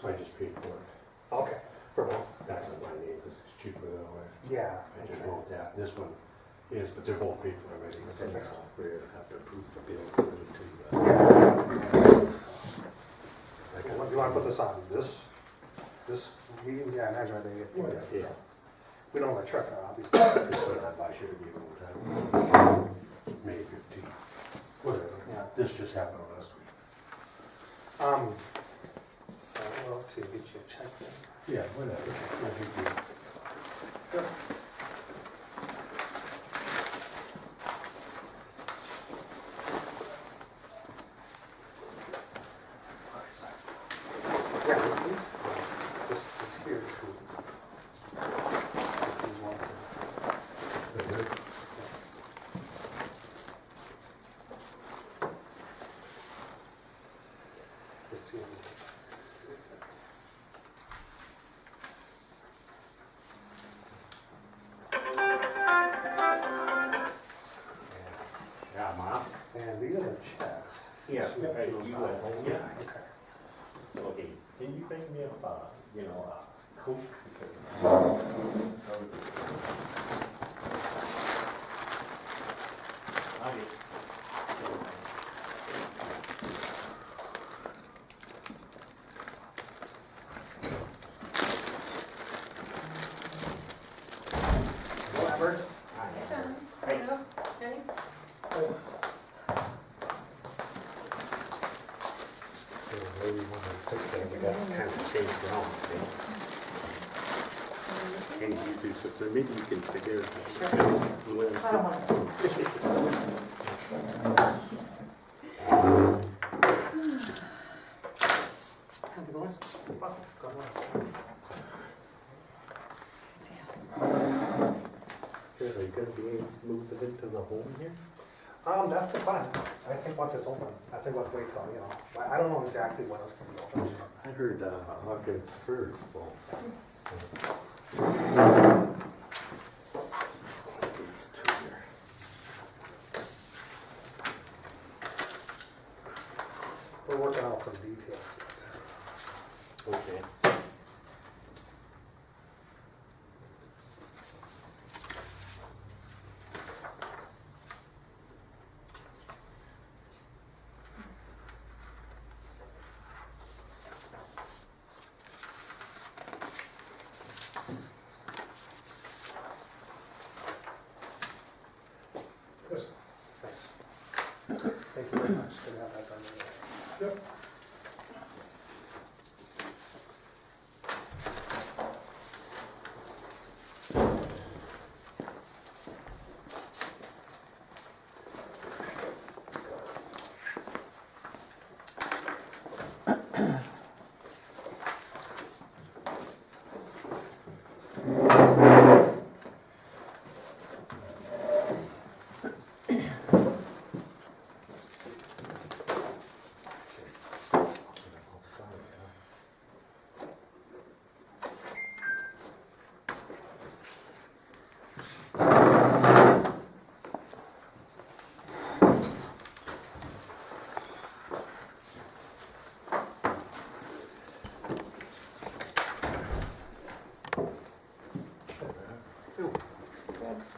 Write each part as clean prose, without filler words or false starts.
I just paid for it. Okay, for both? That's in my name, because it's cheaper that way. Yeah. I just wrote that. This one is, but they're both paid for already. We have to approve the bill for the two. You wanna put this on this meeting? Yeah, I imagine I didn't get. Yeah. We don't have a truck, obviously. This one I should have given them May 15th. Whatever. Yeah. This just happened last week. So, well, let's see, get you a check then. Yeah, whatever. No big deal. Yeah, please. This here is who. This is one signature. There's two of them. Yeah, Mom? And these are the checks. Yeah, Should we hey, do those you now? went home? Yeah. Okay. Okay, can you make me up, Coke? Robert? Maybe when we sit there, we got to kind of change around. And you do, so maybe you can figure it out. I don't want to. How's it going? Oh, go on. Good, are you gonna be able to move it into the home here? That's the plan. I think once it's open, I think we'll wait till, I don't know exactly when it's gonna be open. I heard, August first, so. These two here. We're working out some details yet. Okay. Good. Thanks. Thank you very much. Good to have that done. Yep.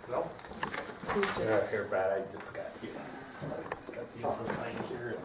No? Who's Yeah, just, here, Brad, I just got you. Got these to sign here.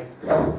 Aye.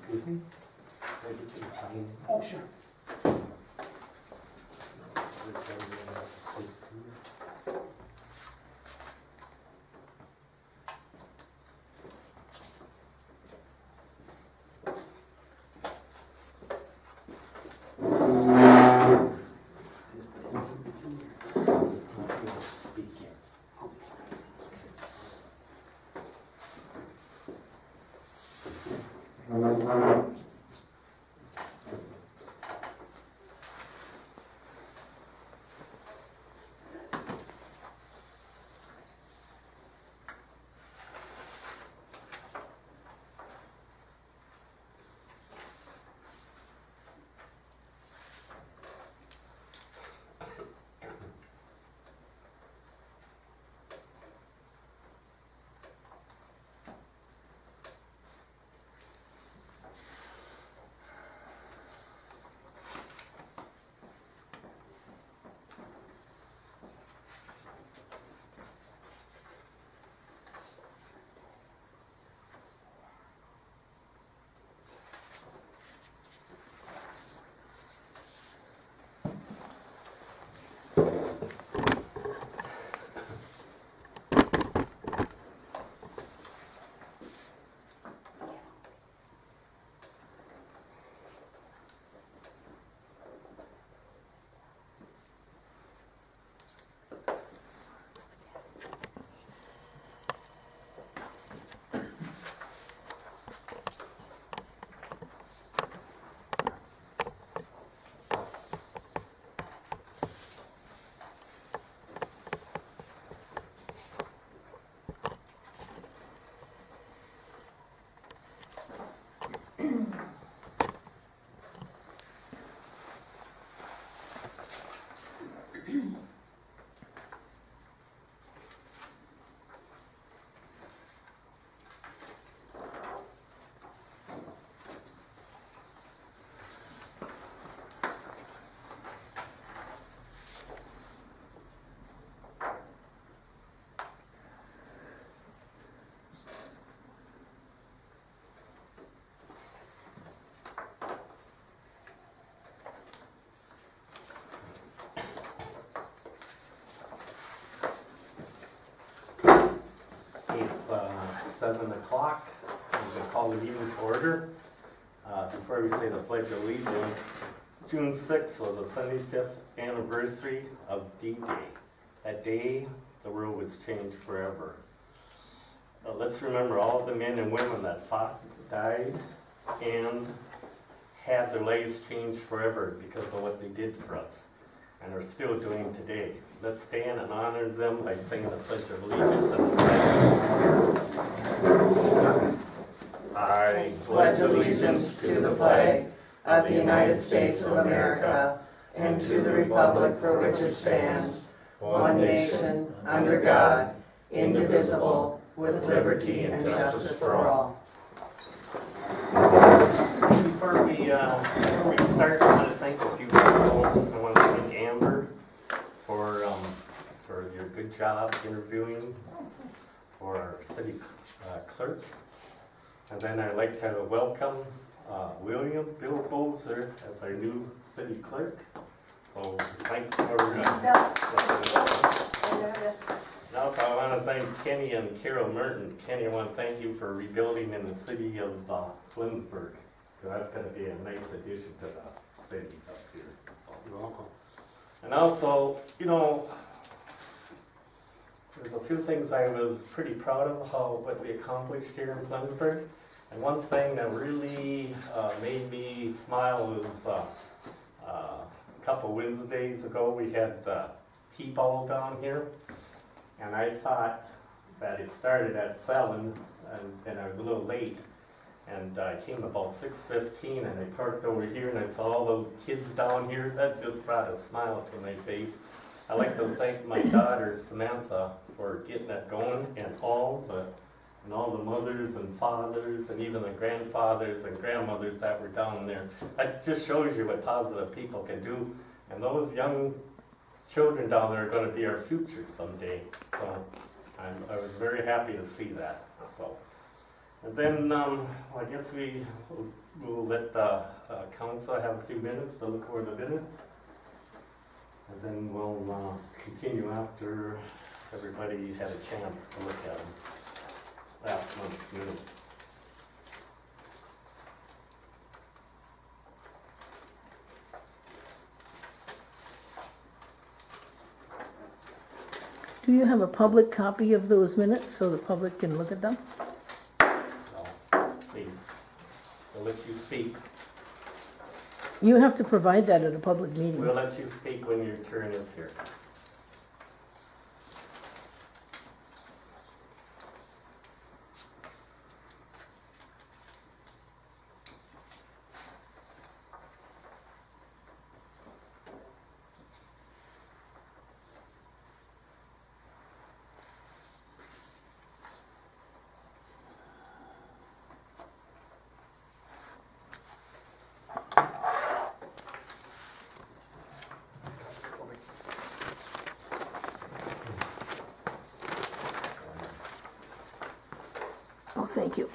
Excuse me? Can I get you to sign? Oh, sure. Speak, yes. It's 7 o'clock. I'm going to call the meeting to order. Before we say the Pledge of Allegiance, June 6th was the 75th anniversary of D-Day. That day, the world was changed forever. Let's remember all of the men and women that fought, died, and had their lives changed forever because of what they did for us and are still doing today. Let's stand and honor them by saying the Pledge of Allegiance and the flag. I pledge allegiance to the flag of the United States of America and to the republic for which it stands, one nation, under God, indivisible, with liberty and justice for all. Before we start, I want to thank a few people. I want to thank Amber for your good job interviewing for our city clerk. And then I'd like to welcome William Bill Bozer as our new city clerk. So thanks for. And also, I want to thank Kenny and Carol Merton. Kenny, I want to thank you for rebuilding in the city of Flensburg. That's going to be a nice addition to the city up here. So. You're welcome. And also, you know, there's a few things I was pretty proud of what we accomplished here in Flensburg. And one thing that really made me smile was a couple Wednesdays ago we had T-ball down here. And I thought that it started at 7 and I was a little late. And I came about 6:15 and I parked over here and I saw all the kids down here. That just brought a smile to my face. I'd like to thank my daughter Samantha for getting that going, and all the mothers and fathers and even the grandfathers and grandmothers that were down there. That just shows you what positive people can do. And those young children down there are going to be our future someday. So I was very happy to see that. So, and then I guess we'll let the council have a few minutes to look over the minutes. And then we'll continue after everybody had a chance to look at them. Last month's minutes. Do you have a public copy of those minutes so the public can look at them? So, please, we'll let you speak. You have to provide that at a public meeting. We'll let you speak when your turn is here. Oh, thank you.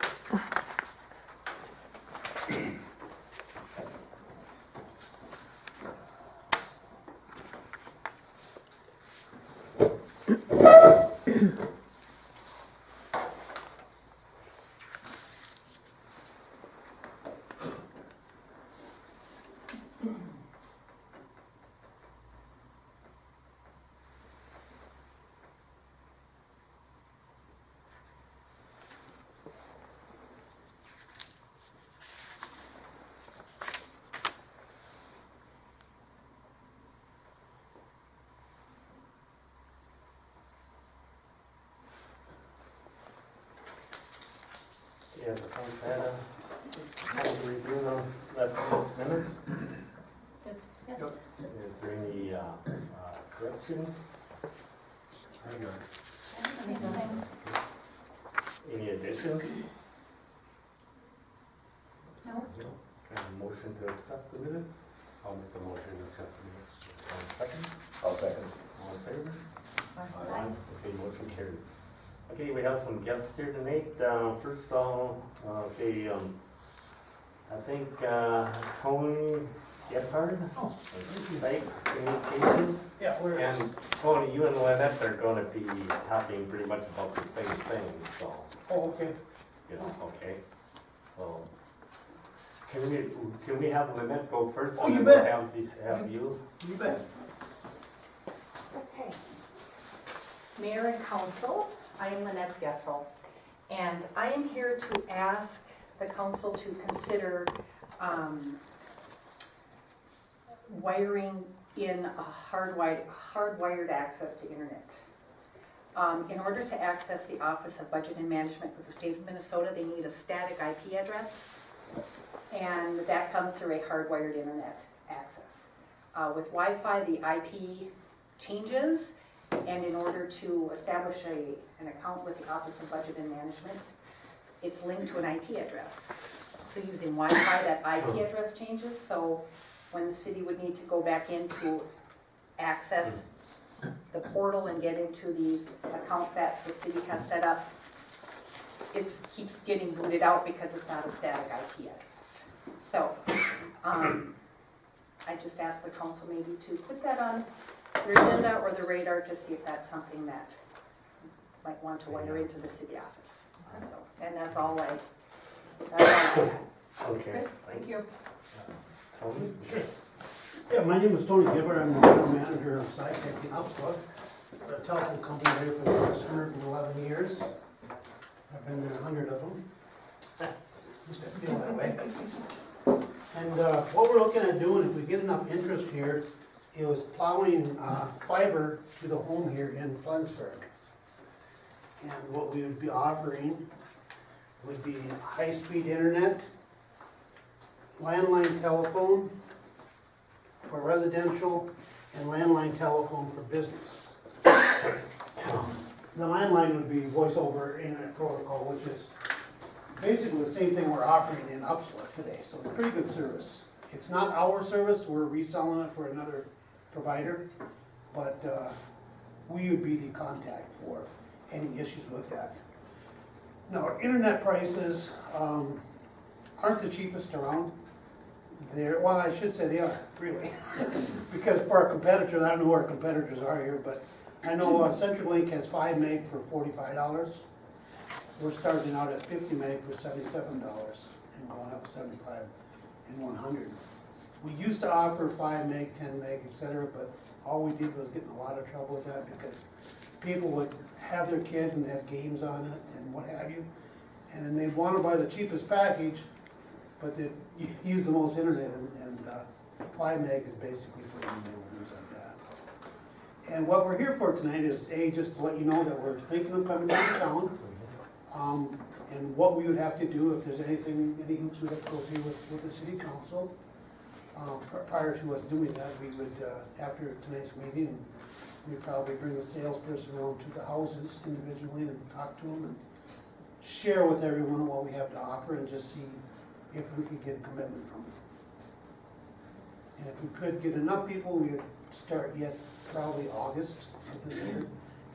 Yeah, the council had a review of last month's minutes. Yes. Is there any corrections? I got it. Any additions? No. Can I have a motion to accept the minutes? I'll make the motion to accept the minutes. One second. I'll second. All in favor? Aye. Okay, motion carries. Okay, we have some guests here tonight. First of all, I think Tony Gephardt, right, communications. Yeah, And Tony, you and Lynette are gonna be talking pretty much about the same thing, so, Oh, okay. you know, okay? So, can we have Lynette go first? Oh, and you then bet. Have you? You bet. Okay. Mayor and Council, I am Lynette Gessell, and I am here to ask the council to consider wiring in a hardwired access to internet. In order to access the Office of Budget and Management with the state of Minnesota, they need a static IP address, and that comes through a hardwired internet access. With Wi-Fi, the IP changes, and in order to establish an account with the Office of Budget and Management, it's linked to an IP address. So using Wi-Fi, that IP address changes, so when the city would need to go back in to access the portal and get into the account that the city has set up, it keeps getting booted out because it's not a static IP address. So, I just asked the council maybe to put that on their agenda or the radar to see if that's something that might want to wire into the city office. So, and that's all I had. Okay. Thank you. Tony? Yeah, my name is Tony Gibber, I'm the general manager of SciTech in Upsala. We're a telephone company there for the last 111 years. I've been there 100 of them. Used to feel that way. And what we're looking at doing, if we get enough interest here, is plowing fiber to the home here in Flensburg. And what we would be offering would be high-speed internet, landline telephone for residential, and landline telephone for business. The landline would be voice over internet protocol, which is basically the same thing we're offering in Upsala today, so it's a pretty good service. It's not our service, we're reselling it for another provider, but we would be the contact for any issues with that. Now, our internet prices aren't the cheapest around. Well, I should say they are, really. Because for our competitors, I don't know who our competitors are here, but I know CenturyLink has 5 meg for $45. We're starting out at 50 meg for $77 and going up to 75 and 100. We used to offer 5 meg, 10 meg, etc., but all we did was get in a lot of trouble with that because people would have their kids and have games on it and what have you, and they'd want to buy the cheapest package, but they use the most internet, and 5 meg is basically for email and things like that. And what we're here for tonight is, just to let you know that we're thinking of coming down to town, and what we would have to do if there's any hoops we'd have to go through with the city council. Prior to us doing that, we would, after tonight's meeting, we'd probably bring a salesperson around to the houses individually and talk to them and share with everyone what we have to offer and just see if we could get a commitment from them. And if we could get enough people, we would start yet probably August of this year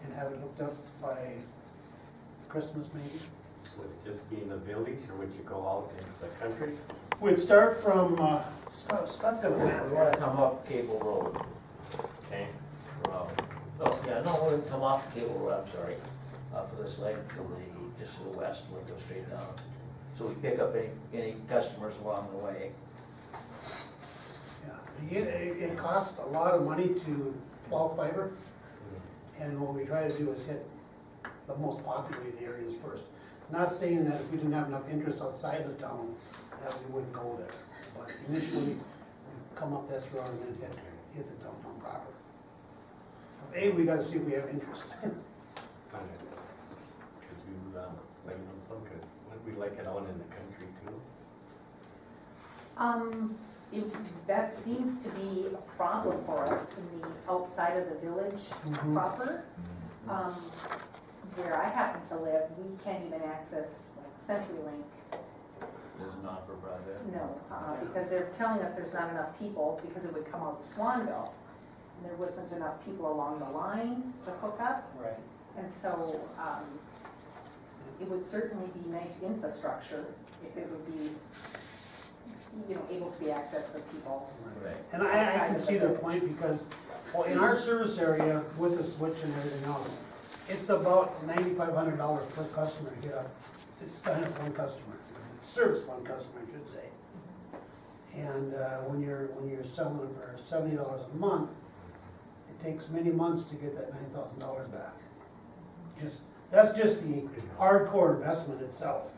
and have it hooked up by Christmas maybe. Would it just be in the village, or would you go out into the country? We'd start from, Scott's got a map. We wanna come up Cable Road Okay. from, we're gonna come off Cable Road, I'm sorry, off of this leg to just to the west, we'll go straight down. So we pick up any customers along the way. Yeah, it costs a lot of money to plow fiber, and what we try to do is hit the most populated areas first. Not saying that if we didn't have enough interest outside of town, that we wouldn't go there, but initially, we come up this road and then hit the downtown proper. We gotta see if we have interest. Could you say some, would we like it out in the country too? That seems to be a problem for us in the outside of the village proper. Where I happen to live, we can't even access like CenturyLink. There's an offer broadband. No, because they're telling us there's not enough people because it would come out of Swanville. And there wasn't enough people along the line to hook up. Right. And so it would certainly be nice infrastructure if it would be, able to be accessed for people. Right. And I can see their point because, well, in our service area with the switch and everything else, it's about $9,500 per customer to get up, to sign up one customer, service one customer, I should say. And when you're selling it for $70 a month, it takes many months to get that $9,000 back. That's just the hardcore investment itself.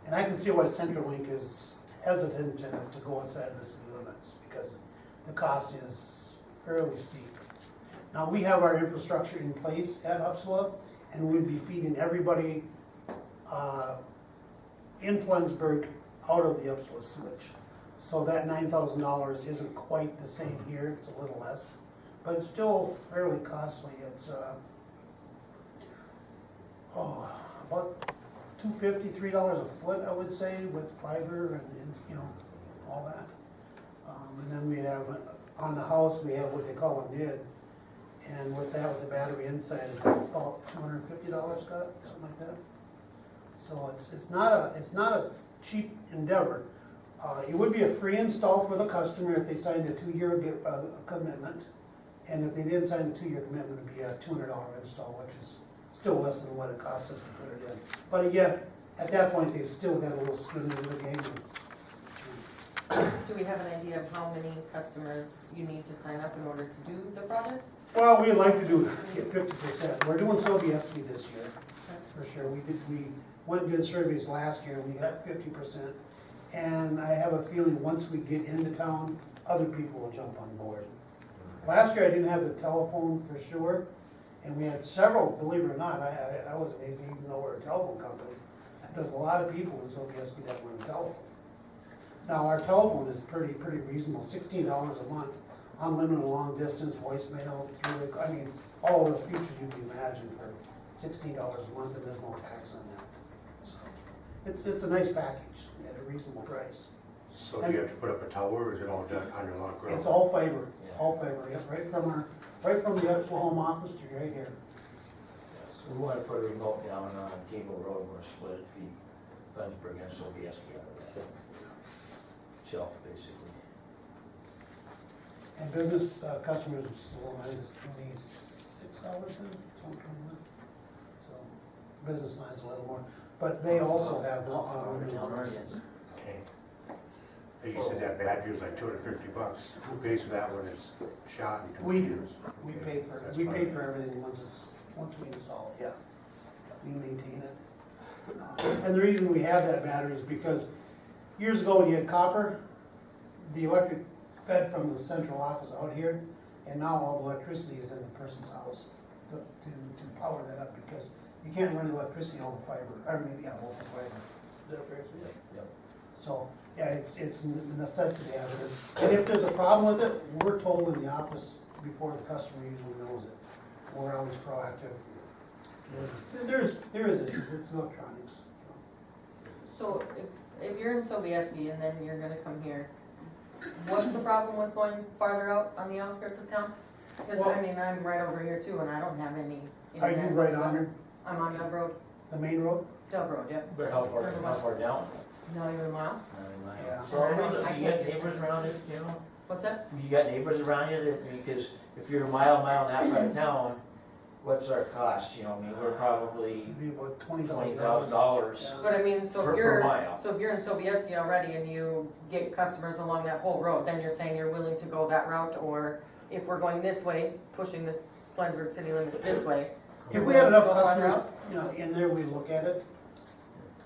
And I can see why CenturyLink is hesitant to go outside the city limits because the cost is fairly steep. Now, we have our infrastructure in place at Upsala, and we'd be feeding everybody in Flensburg out of the Upsala switch. So that $9,000 isn't quite the same here, it's a little less, but it's still fairly costly. It's about $250, $3 a foot, I would say, with fiber and all that. And then we have on the house, we have what they call a NID. And with that, with the battery inside, it's about $250, Scott, something like that. So it's not a cheap endeavor. It would be a free install for the customer if they signed a 2-year commitment. And if they didn't sign a 2-year commitment, it'd be a $200 install, which is still less than what it cost us to put it in. But again, at that point, they still got a little skin in the game. Do we have an idea of how many customers you need to sign up in order to do the project? Well, we'd like to get 50%. We're doing Sobieski this year, for sure. We went and did surveys last year, we got 50%. And I have a feeling once we get into town, other people will jump on board. Last year I didn't have the telephone for sure, and we had several, believe it or not, I was amazed to even know we're a telephone company. There's a lot of people in Sobieski that want a telephone. Now, our telephone is pretty reasonable, $16 a month, unlimited long distance, voicemail, I mean, all the features you can imagine for $16 a month, and there's no tax on that. So, it's a nice package at a reasonable price. So do you have to put up a tower, or is it all done on your lawn ground? It's all fiber, yes, right from the actual home office to right here. So we wanna put a remote down on Cable Road, we're gonna split it, feed Flensburg and Sobieski out of that shelf, basically. And business customers, is $26 then, something like that. So, business line's a little more, but they also have unlimited lines. Okay. Hey, you said that battery was like $250. Who pays for that when it's shot in 2 We do. years? We pay for everything once we install it, yeah. We maintain it. And the reason we have that battery is because years ago when you had copper, the electric fed from the central office out here, and now all the electricity is in the person's house to power that up, because you can't run electricity over fiber, over fiber. Is that fair? Yep. So, yeah, it's a necessity out of it. And if there's a problem with it, we're told in the office before the customer usually knows it. We're always proactive. There is issues, it's electronics. So if you're in Sobieski and then you're gonna come here, what's the problem with going farther out on the outskirts of town? Because Well- I mean, I'm right over here too, and I don't have any Are you internet right whatsoever. on here, I'm on Dove Road, the main road? Dove Road, yep. But how far down? Not even a mile. Yeah. So, I you can't got get neighbors to- around it, you know? What's that? You got neighbors around you that, because if you're a mile and a half out of town, what's our cost, you know, I mean, we're probably It'd be about $20,000. $20,000. Yeah. But I mean, so Per if you're, mile. so if you're in Sobieski already and you get customers along that whole road, then you're saying you're willing to go that route? Or if we're going this way, pushing this Flensburg city limits this way? If we had enough Go farther customers, in there, we look at it.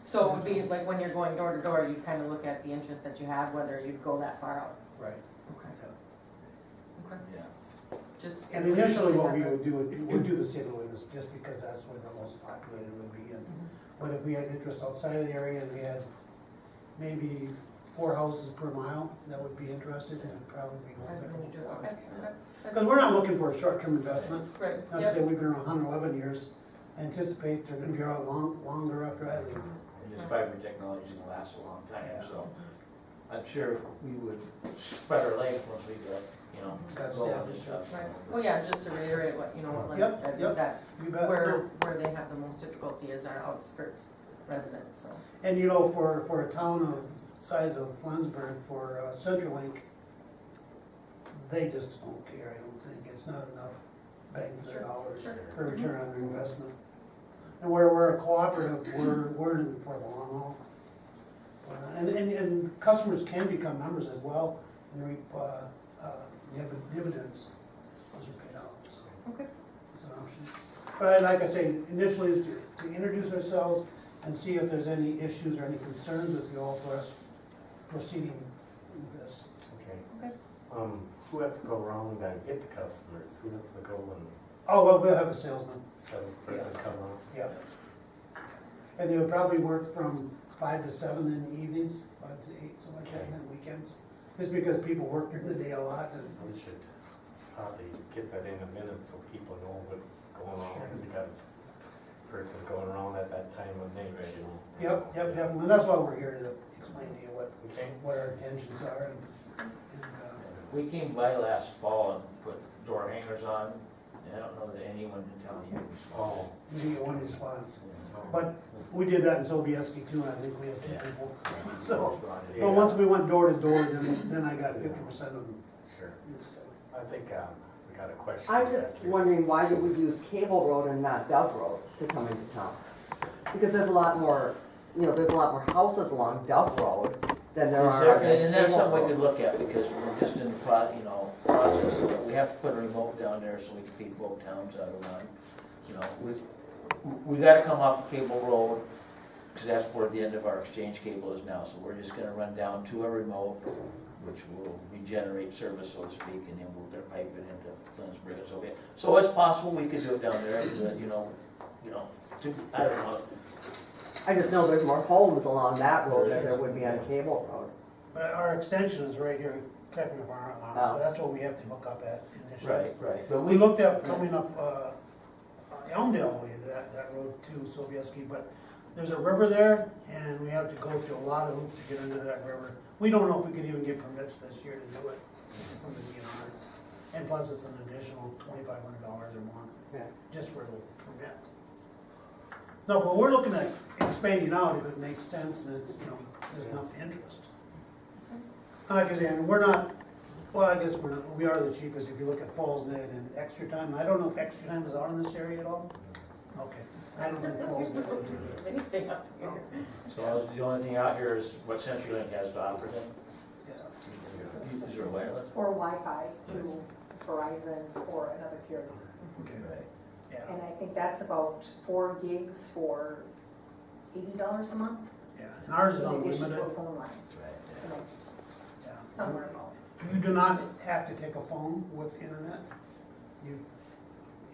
So it would be like when you're going door to door, you kind of look at the interest that you have, whether you'd go that far out. Right. Okay. Okay. Yeah. Just. And initially, what we would do, we'd do the city limits, just because that's where the most populated would be. But if we had interest outside of the area, and we had maybe 4 houses per mile that would be interested, it'd probably be That's worth when you do it, okay, it. okay. Because we're not looking for a short-term investment. Right, I'd yep. say we've been around 111 years. I anticipate they're gonna be around longer after I leave. And this fiber technology's gonna last a long time, Yeah. so I'm sure we would spread our legs once we got, you know, That's going it. with this stuff. Right, well, yeah, just to reiterate what, what Lynn Yep, said, yep. is that's You bet. where they have the most difficulty is our outskirts residents, so. And for a town of size of Flensburg, for CenturyLink, they just don't care, I don't think. It's not enough bang for their dollars Sure. for return on their investment. And we're a cooperative, we're in it for the long haul. And customers can become members as well and reap dividends as they're paid out, so. Okay. It's an option. But like I say, initially is to introduce ourselves and see if there's any issues or any concerns with you all for us proceeding with this. Okay. Okay. Who has to go around and get the customers? Who has to go and Oh, well, we'll have a salesman, have a person come out? yeah. And they would probably work from 5 to 7 in the evenings, 5 to 8, something like that, and then weekends. Just because people work during the day a lot and. We should probably get that in a minute so people know what's going on, because person going around at that time of day, right, you know? Yep, definitely. And that's why we're here to explain to you Okay. what our intentions are and We came by last fall and put door hangers on I don't know that anyone in town here is. Oh, You didn't get one response. But we did that in Sobieski too, and I think we had 2 Yeah. people. So, yeah. well, once we went door to door, then I got 50% of them. Sure. It's- I think, we got a question. I'm just wondering, why do we use Cable Road and not Dove Road to come into town? Because there's a lot more, there's a lot more houses along Dove Road than there are on And that's Cable something we could Road. look at, because we're just in the process, we have to put a remote down there so we can feed both towns out of one. We gotta come off Cable Road, because that's where the end of our exchange cable is now, so we're just gonna run down to a remote, which will regenerate service, so to speak, and then we'll pipe it into Flensburg and so. So it's possible we could do it down there, but, I don't know. I just know there's more homes along that road than there would be on Cable Road. But our extension is right here, correct me if I'm wrong, so Oh. that's what we have to look up at initially. Right, but We looked at coming up Elmdale way, that road to Sobieski, but there's a river there, and we have to go through a lot of hoops to get into that river. We don't know if we could even get permits this year to do it from the DNR. And plus, it's an additional $2,500 or more, Yeah. just for the permit. No, but we're looking at expanding out if it makes sense and it's, there's enough interest. Like I said, we're not, well, I guess we are the cheapest if you look at Falls Net and Extra Time. I don't know if Extra Time is out in this area at all? Okay. I don't think Falls Net is either. anything up here. So the only thing out here is what CenturyLink has to offer them. Yeah. Is there wireless? Or Wi-Fi through Verizon or another carrier. Okay, Right. yeah, And I think that's about 4 gigs for $80 a month. yeah. And ours is In addition unlimited. to a phone line, Right. Yeah. somewhere about. You do not have to take a phone with internet. You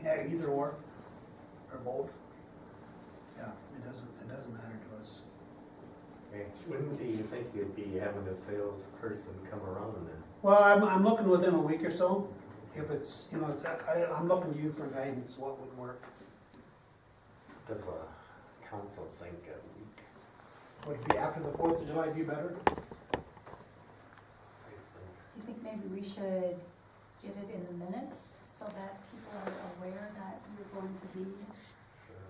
have either or both. Yeah, it doesn't matter to us. Okay. When do you think you'd be having a salesperson come around then? Well, I'm looking within a week or so. If it's, I'm looking to you for guidance, what would work. Does a council think a week? Would it be after the 4th of July be better? I think. Do you think maybe we should get it in the minutes so that people are aware that we're going to be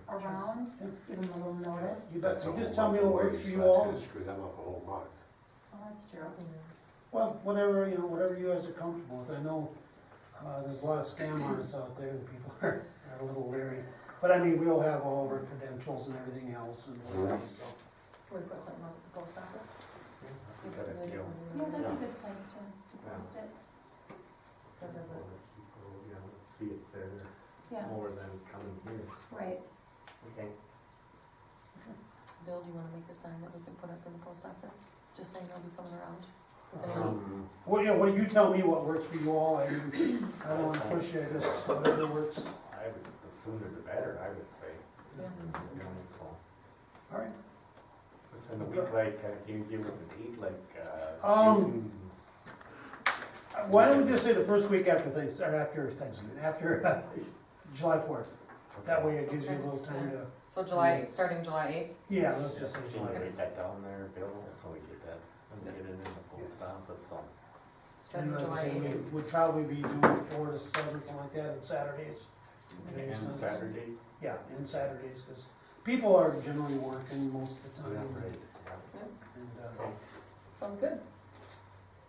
around? Give them a little notice? You bet. That's a You just whole tell me month what away, works for so you that's all. gonna screw them up a whole month. Oh, that's true. Well, whatever you guys are comfortable with. I know there's a lot of scam artists out there and people are a little leery. But I mean, we'll have all of our credentials and everything else and whatever, so. We've got something on the post office. Good deal. Yeah, that'd be a good place to post it. So does it, People, see it there Yeah, more than coming here. right. Okay. Bill, do you wanna make a sign that we can put up in the post office, just saying they'll be coming around? Well, yeah, well, you tell me what works for you all. I don't wanna push you, just whatever works. I would, the sooner the better, I would say. Yeah. So. All right. Listen, a week like, can you give us a date, like, Um, June? Why don't we just say the first week after Thanksgiving, after July 4th? That way it gives you a little time to, So starting July 8th? yeah, let's just say Can July you 8th. write that down there, Bill, so we get that, and get it in the post office, so. Starting And July like I say, 8th. we'd probably be doing 4 to 7, something like that, on Saturdays. Maybe And Sundays. Saturdays? Yeah, and Saturdays, because people are generally working most of the Yeah, time. right, And, Okay. Sounds good.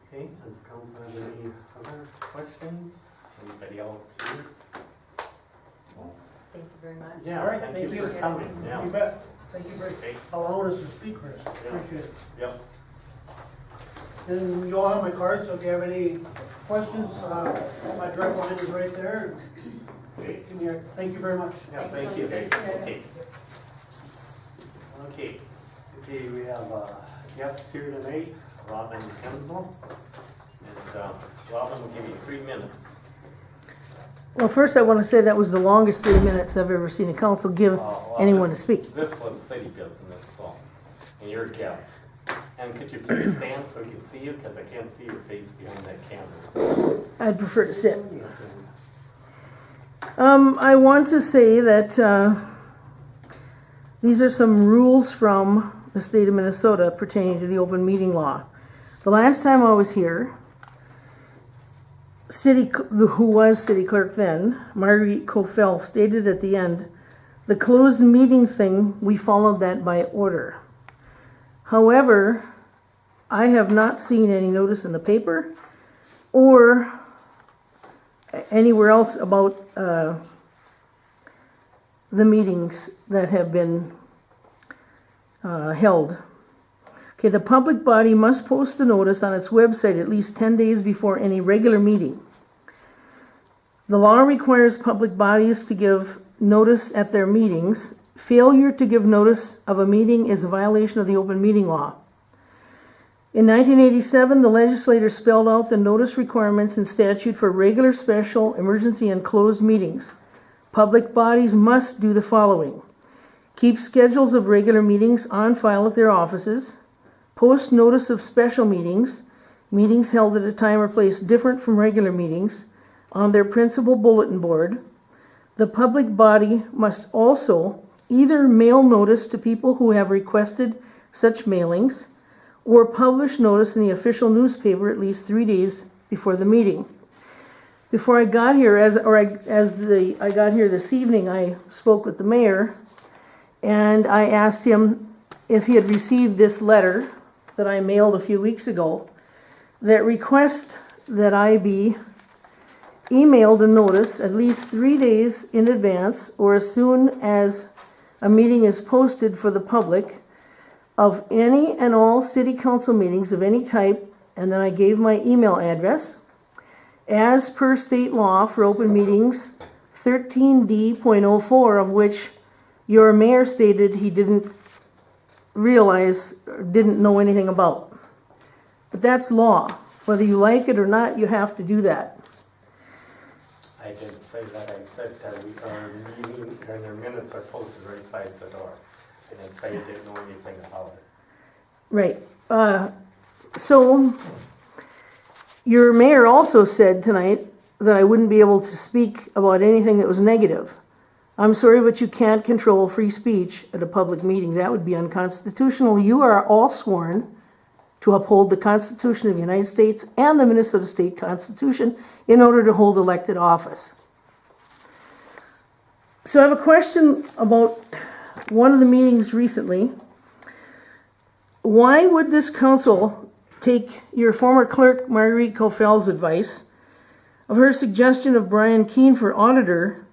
Okay, does council have any other questions? Anybody else here? Thank you very much. Yeah, all right, Thank you for coming, yeah. You bet. Thank you for Okay, allowing us to speak, Chris. Yeah. Appreciate it. yep. And you all have my card, so if you have any questions, my direct line is right there. Give me thank you very much. Yeah, Thank thank you. you. Thanks, guys. Okay. Okay, we have guests here tonight, Robin Hensel. And Robin will give you 3 minutes. Well, first I want to say that was the longest 3 minutes I've ever seen a council give Well, anyone to this- speak. This was city business, so, and you're a guest. And could you please stand so we can see you, because I can't see your face behind that camera. I'd prefer to sit. I want to say that these are some rules from the state of Minnesota pertaining to the open meeting law. The last time I was here, who was city clerk then, Margurite Cofell, stated at the end, the closed meeting thing, we followed that by order. However, I have not seen any notice in the paper or anywhere else about the meetings that have been held. Okay, the public body must post the notice on its website at least 10 days before any regular meeting. The law requires public bodies to give notice at their meetings. Failure to give notice of a meeting is a violation of the open meeting law. In 1987, the legislature spelled out the notice requirements in statute for regular, special, emergency, and closed meetings. Public bodies must do the following: keep schedules of regular meetings on file at their offices, post notice of special meetings, meetings held at a time or place different from regular meetings, on their principal bulletin board. The public body must also either mail notice to people who have requested such mailings, or publish notice in the official newspaper at least 3 days before the meeting. Before I got here, I got here this evening, I spoke with the mayor, and I asked him if he had received this letter that I mailed a few weeks ago that requests that I be emailed a notice at least 3 days in advance or as soon as a meeting is posted for the public of any and all city council meetings of any type, and then I gave my email address. As per state law for open meetings, 13D.04, of which your mayor stated he didn't realize or didn't know anything about. But that's law. Whether you like it or not, you have to do that. I didn't say that. I said that our meeting and our minutes are posted right inside the door. I didn't say I didn't know anything about it. Right. So your mayor also said tonight that I wouldn't be able to speak about anything that was negative. I'm sorry, but you can't control free speech at a public meeting. That would be unconstitutional. You are all sworn to uphold the Constitution of the United States and the Minnesota State Constitution in order to hold elected office. So I have a question about one of the meetings recently. Why would this council take your former clerk Margurite Cofell's advice of her suggestion of Brian Keene for auditor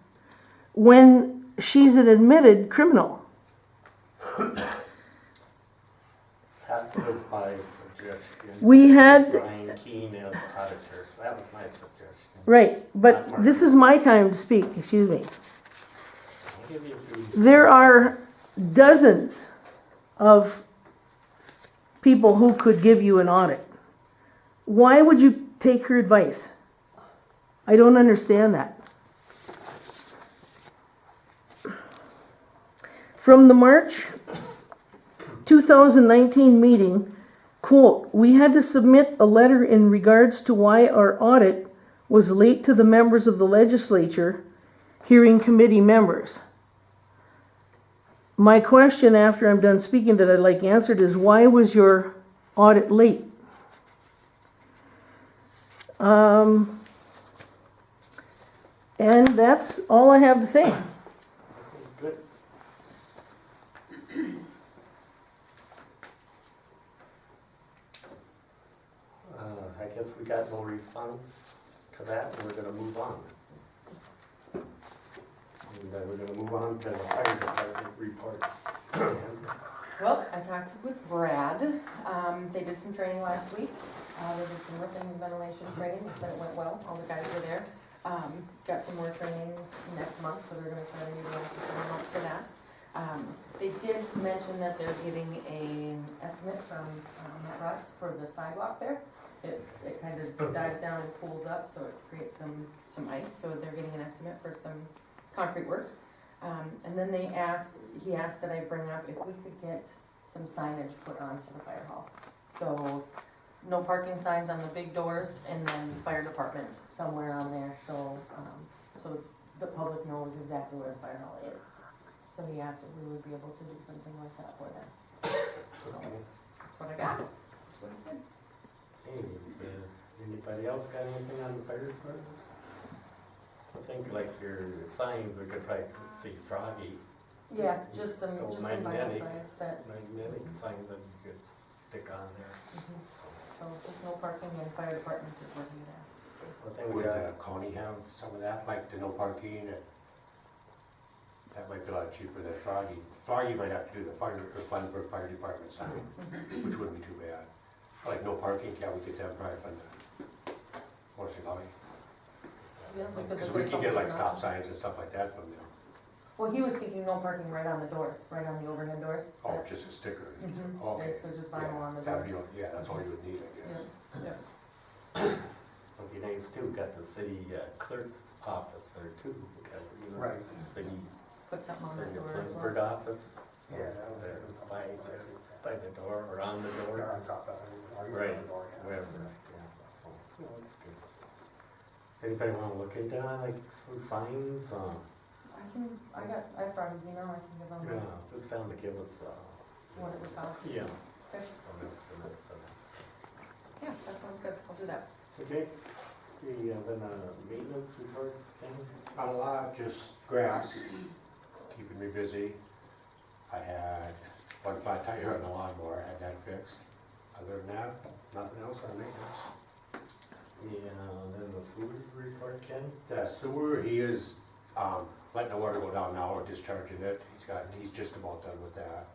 when she's an admitted criminal? That was my suggestion. We had... Brian Keene as auditor. That was my suggestion. Right, but this is my time to speak, excuse me. I'll give you a few. There are dozens of people who could give you an audit. Why would you take her advice? I don't understand that. From the March 2019 meeting, quote, we had to submit a letter in regards to why our audit was late to the members of the legislature, hearing committee members. My question after I'm done speaking that I'd like answered is, why was your audit late? And that's all I have to say. Good. I guess we got no response to that, and we're gonna move on. And then we're gonna move on to the fire department report. Well, I talked with Brad. They did some training last week. They did some roofing and ventilation training. They said it went well. All the guys were there. Got some more training next month, so they're gonna try to utilize the summer months for that. They did mention that they're getting an estimate from Matt Rutz for the sidewalk there. It kind of dives down and cools up, so it creates some ice, so they're getting an estimate for some concrete work. And then he asked that I bring up if we could get some signage put onto the fire hall. So no parking signs on the big doors, and then fire department somewhere on there, so the public knows exactly where the fire hall is. So he asked if we would be able to do something like that for them. So that's what I got. That's what he said. Hey, Anybody else got anything on the fire department? I think like your signs, we could probably see Froggy, Yeah, just some vinyl magnetic. signs that, magnetic signs that you could stick on there. So, so just no parking in fire department is what he asked. I think we Would got, Coney have some of that, like the no parking, and that might be a lot cheaper than Froggy. Froggy might have to do the Flensburg Fire Department sign, which wouldn't be too bad. Like no parking, can we get them probably from the Morrison County? Yeah, Because we can get like stop signs and stuff like that from them. Well, he was thinking no parking right on the doors, right on the overhead doors. Oh, just a sticker. Mhm. Okay. Basically just vinyl Yeah, on the that'd doors. be- Yeah, that's all you would need, I guess. it'd be nice too, got the city clerk's office there too. Got, you know, Right. the City, Put something on the city of door as Flensburg well. office. So Yeah, that was there, it. by the door or on the door. They're on top of it. Right, Yeah. wherever, yeah, so, you know, it's good. Does anybody wanna look into like some signs, I have Froggy's email, I can give him yeah, just down to give us, what it would cost. yeah, Okay. some estimates, Yeah, that sounds good, I'll do that. okay? Do you have a maintenance report, Ken? Not a lot, just grass, keeping me busy. I had one flat tire on the lawnmower, I had that fixed. Other than that, nothing else on maintenance. Yeah, and then the sewer report, Ken? The sewer, he is, letting the water go down now, or discharging it, he's just about done with that.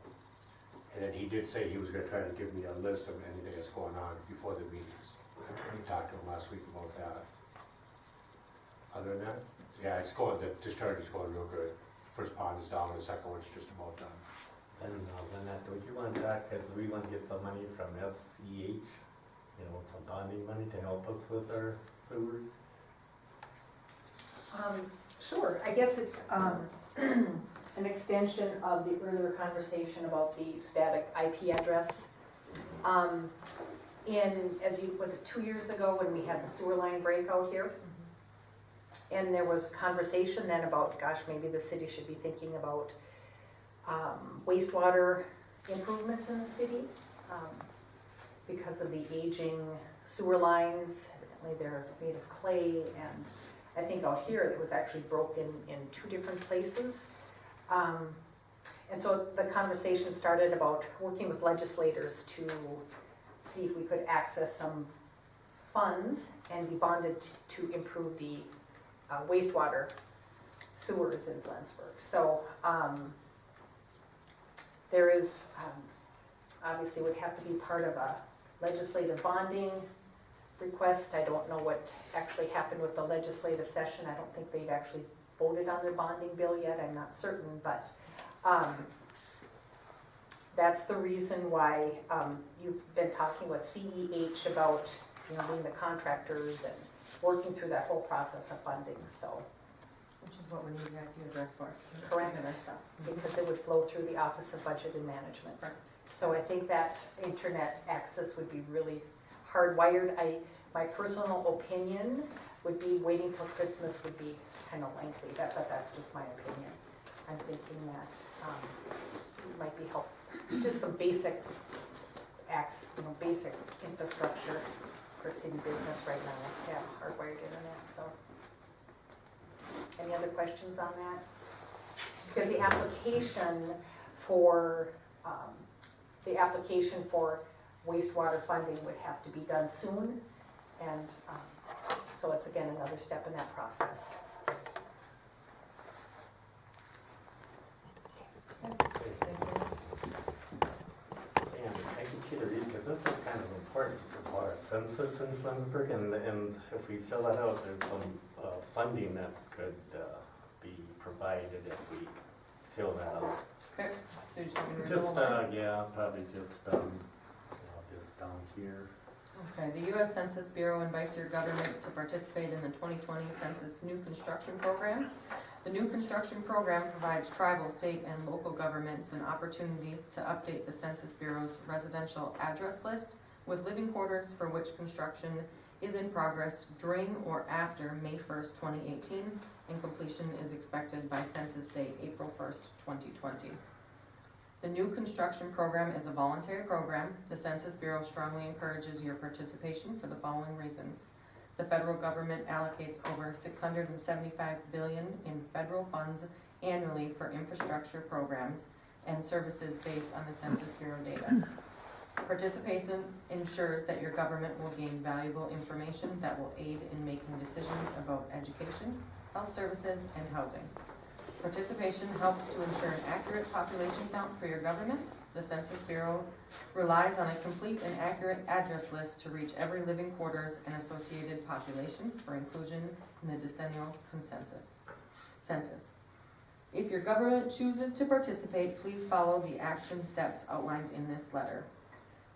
And then he did say he was gonna try to give me a list of anything that's going on before the meetings. We talked to him last week about that. Other than that, yeah, the discharge is going real good. First pond is down, the second one's just about done. And then that, don't you want to talk, cause we want to get some money from SCH, you know, some bonding money to help us with our sewers? Sure, I guess it's an extension of the earlier conversation about the static IP address. Was it 2 years ago when we had the sewer line breakout here? And there was conversation then about, gosh, maybe the city should be thinking about wastewater improvements in the city because of the aging sewer lines. Evidently they're made of clay, and I think out here it was actually broken in 2 different places. And so the conversation started about working with legislators to see if we could access some funds and be bonded to improve the wastewater sewers in Flensburg. So there is, obviously would have to be part of a legislative bonding request. I don't know what actually happened with the legislative session. I don't think they've actually voted on their bonding bill yet. I'm not certain, but that's the reason why you've been talking with CEH about, you know, being the contractors and working through that whole process of funding, so. Which is what we need the IP address for. Correct. Submit our stuff. Because it would flow through the Office of Budget and Management. Correct. So I think that internet access would be really hardwired. My personal opinion would be waiting till Christmas would be kind of lengthy, but that's just my opinion. I'm thinking that it might be helpful, just some basic basic infrastructure for city business right now, yeah, hardwired internet, so. Any other questions on that? Because the application for wastewater funding would have to be done soon, and so it's again another step in that process. Sam, I get you to read, because this is kind of important, this is about our census in Flensburg, and if we fill that out, there's some funding that could be provided if we fill that out. Okay, so you just want me to read Just, the whole line? yeah, probably just, just down here. Okay, the U.S. Census Bureau invites your government to participate in the 2020 Census New Construction Program. The new construction program provides tribal, state, and local governments an opportunity to update the Census Bureau's residential address list with living quarters for which construction is in progress during or after May 1st, 2018, and completion is expected by census date April 1st, 2020. The new construction program is a voluntary program. The Census Bureau strongly encourages your participation for the following reasons. The federal government allocates over $675 billion in federal funds annually for infrastructure programs and services based on the Census Bureau data. Participation ensures that your government will gain valuable information that will aid in making decisions about education, health services, and housing. Participation helps to ensure an accurate population count for your government. The Census Bureau relies on a complete and accurate address list to reach every living quarters and associated population for inclusion in the decennial census. If your government chooses to participate, please follow the action steps outlined in this letter.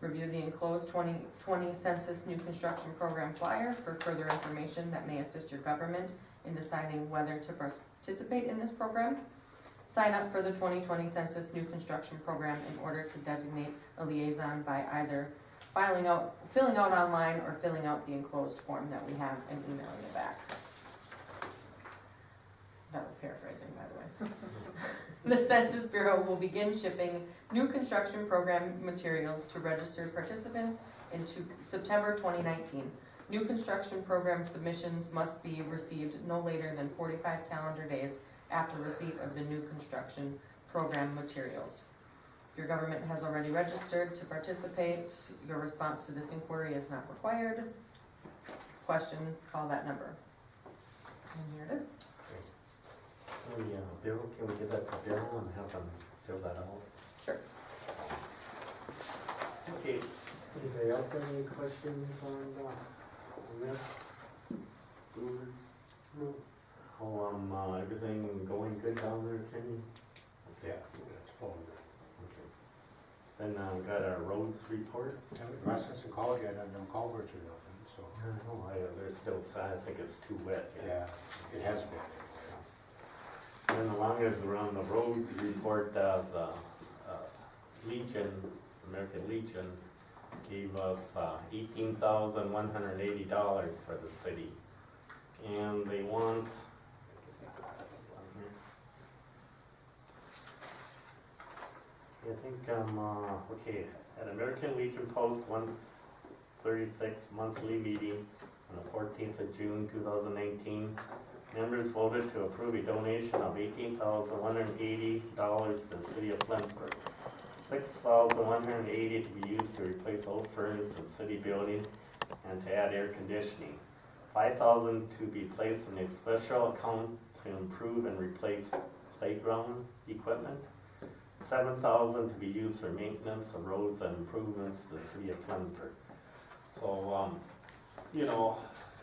Review the enclosed 2020 Census New Construction Program flyer for further information that may assist your government in deciding whether to participate in this program. Sign up for the 2020 Census New Construction Program in order to designate a liaison by either filling out online or filling out the enclosed form that we have and emailing it back. That was paraphrasing, by the way. The Census Bureau will begin shipping new construction program materials to registered participants in September 2019. New construction program submissions must be received no later than 45 calendar days after receipt of the new construction program materials. If your government has already registered to participate, your response to this inquiry is not required. Questions, call that number. And here it is. Bill, can we give that to Bill and have him fill that out? Sure. Okay, anybody else have any questions on this? Sewers? No. Oh, everything going good down there, Kenny? Yeah, it's flowing. Okay. Then we got our roads report. Russell's in college, I had no culverts or nothing, so. They're still sad, I think it's too wet. Yeah, it has been. And along as we're on the roads report, the Legion, American Legion, gave us $18,180 for the city. And they want, I think, okay, at American Legion Post 136 monthly meeting on the 14th of June 2019, members voted to approve a donation of $18,180 to the city of Flensburg. $6,180 to be used to replace old furnace in city building and to add air conditioning. $5,000 to be placed in a special account to improve and replace playground equipment. $7,000 to be used for maintenance of roads and improvements to the city of Flensburg. So, you know,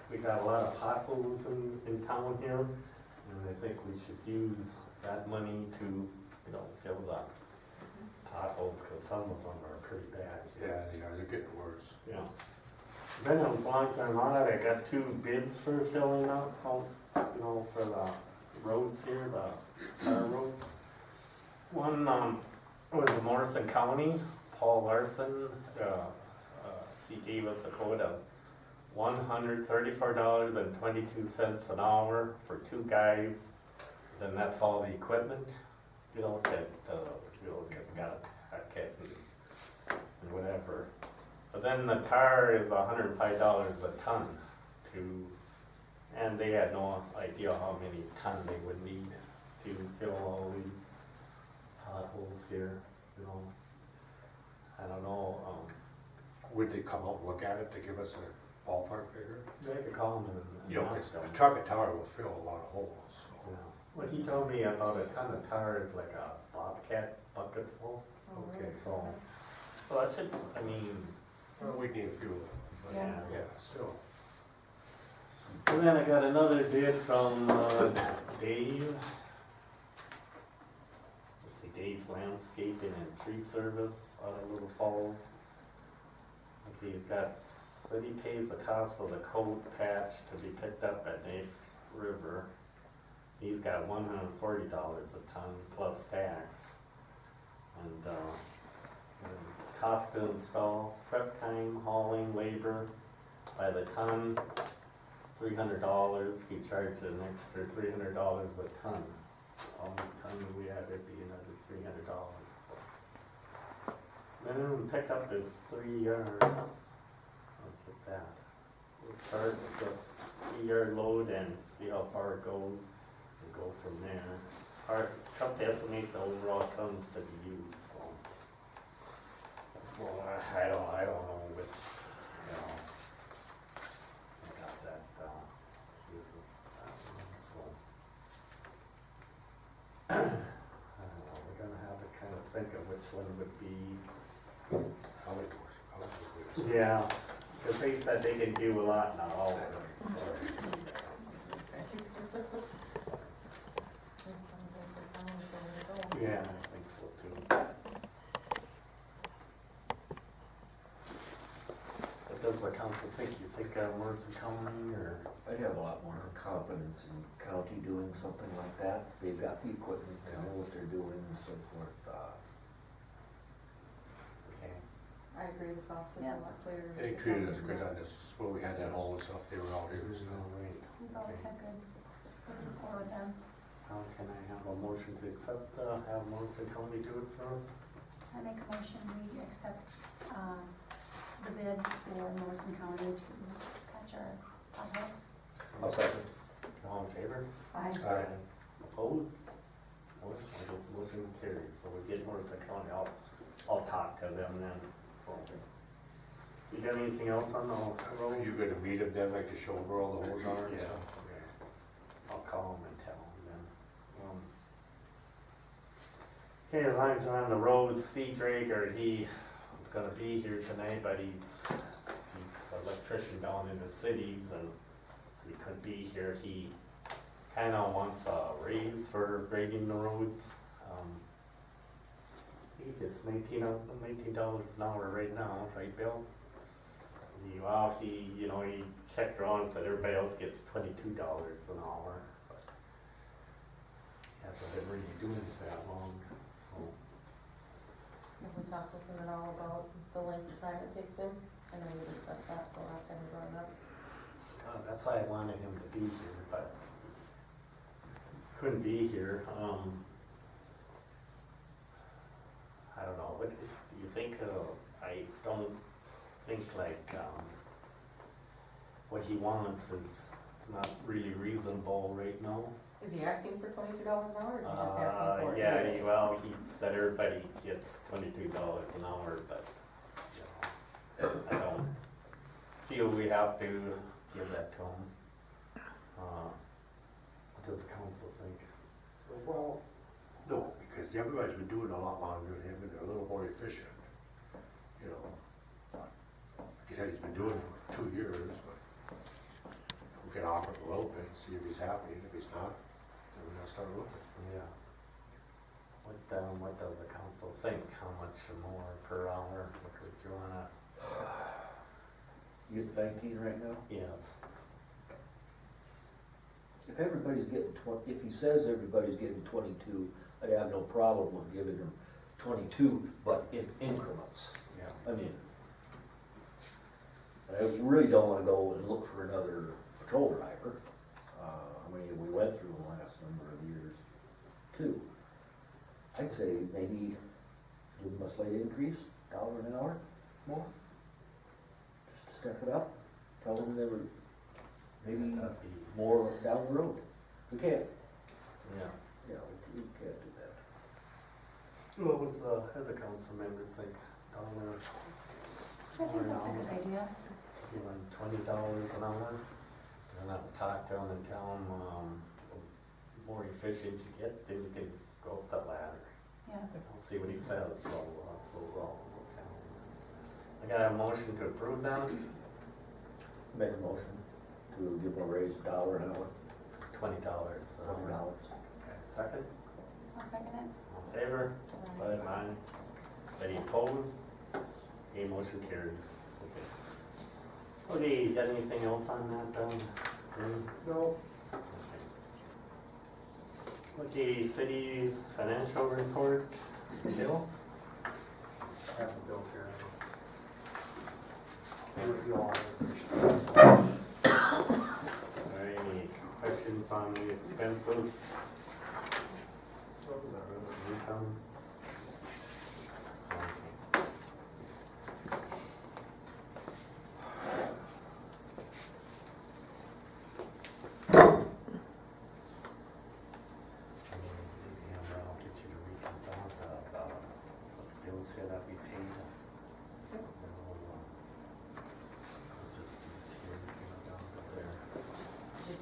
we got a lot of potholes in town here, and I think we should use that money to, you know, fill the potholes, because some of them are pretty bad. Yeah, they are, they're getting worse. Yeah. Then as long as I'm on it, I got 2 bids for filling up, you know, for the roads here, the tar roads. One was in Morrison County, Paul Larson, he gave us a quote of $134.22 an hour for 2 guys. Then that's all the equipment, you know, that, you know, it's got a kit and whatever. But then the tar is $105 a ton and they had no idea how many ton they would need to fill all these potholes here, you know. I don't know. Would they come out and look at it to give us a ballpark figure? They could call them and You know, ask them. a truck of tar will fill a lot of holes. So. Yeah. Well, he told me about a ton of tar is like a bobcat bucket full. Okay. So that should, I mean, Well, we need a few of them. But Yeah. Yeah, still. and then I got another bid from Dave. Let's see, Dave's Landscaping and Tree Service out of Little Falls. Okay, he's got, city pays the cost of the coat patch to be picked up at Nafe River. He's got $140 a ton plus tax. And cost to install, prep time, hauling, labor, by the ton, $300. He charged an extra $300 a ton. How many ton we had, it'd be another $300. Minimum pickup is 3 yards. Look at that. We'll start with this 3-yard load and see how far it goes and go from there. Hard, tough to estimate the overall tons to be used, so. So I don't know which, you know. I got that, here, so. I don't know, we're gonna have to kind of think of which one would be. How many doors? Yeah, because they said they could do a lot now, all of it, so. Yeah, I think so too. What does the council think? You think Morrison County or? I'd have a lot more confidence in county doing something like that. They've got the equipment, they know what they're doing and so forth. Okay. I agree, the cost is a Yeah. lot clearer. They treated us good on this, when we had that hole and stuff, they were all here, so. We've always had good rapport with them. How can I have a motion to accept, have Morrison County do it for us? I make a motion, we accept, the bid for Morrison County to patch our potholes. I'll second. All in favor? Aye. Aye. Opposed? Motion carries, so we get Morrison County, I'll talk to them then. You got anything else on the Are road? you gonna meet them then, like to show them where all the holes are and Yeah. stuff? I'll call them and tell them then. Okay, as long as we're on the road, Steve Drager, he was gonna be here tonight, but he's an electrician down in the cities and so he couldn't be here. He kinda wants a raise for grading the roads. He gets $19 an hour right now, right, Bill? He checked around and said everybody else gets $22 an hour. But he hasn't been really doing it that long, so. If we talked with him at all about the length of time it takes him, I know we discussed that the last time we brought it up. That's why I wanted him to be here, but couldn't be here. I don't know, what do you think? I don't think what he wants is not really reasonable right now. Is he asking for $22 an hour, or is he just asking for it? Yeah, he said everybody gets $22 an hour, but, I don't feel we have to give that to him. What does the council think? Well, no, because everybody's been doing a lot longer than him and they're a little more efficient, you know. Like he said, he's been doing it for 2 years, but we can offer him a little bit, see if he's happy, and if he's not, then we're gonna start looking. Yeah. What does the council think? How much more per hour? What would you wanna? He's 19 right now. Yes. If everybody's getting if he says everybody's getting 22, I'd have no problem with giving him 22, but in increments. Yeah. I mean, you really don't wanna go and look for another patrol driver. We went through the last number of years, too. I'd say maybe give them a slight increase, $1 an hour more. Just to step it up, tell them they were maybe That'd be, more down the road. We can't, yeah. we can't do that. What was the other council members think? $1 I think that's a good idea. give them $20 an hour. And I'll talk to them and tell them, the more efficient you get, then you can go up the ladder. Yeah. I'll see what he says, so we'll tell him. I got a motion to approve them, Make a motion to give them a raise $1 an hour, $20. $20. Okay, second, I'll second it. all in favor? Aye. Any opposed? Okay, motion carries. Okay, got anything else on that, No. Okay, city's financial report, Bill? Half the bills here. Thank you all. Alright, any questions on the expenses? Income? Okay.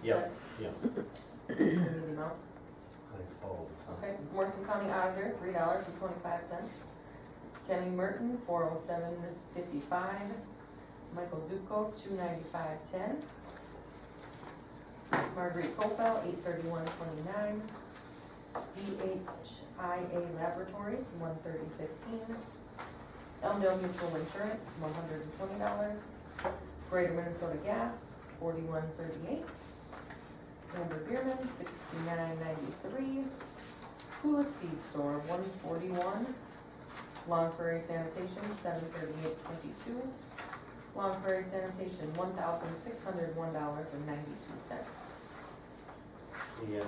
Yep, yep, Any amount? I suppose. Okay, Morrison County Auditor, $3.25. Kenny Merton, $407.55. Michael Zuko, $295.10. Margurite Cofell, $831.29. DHIA Laboratories, $130.15. Elmdale Mutual Insurance, $120. Greater Minnesota Gas, $41.38. Amber Bierman, $69.93. Hula's Feed Store, $141. Long Prairie Sanitation, $738.22. Long Prairie Sanitation, $1,601.92. Yeah.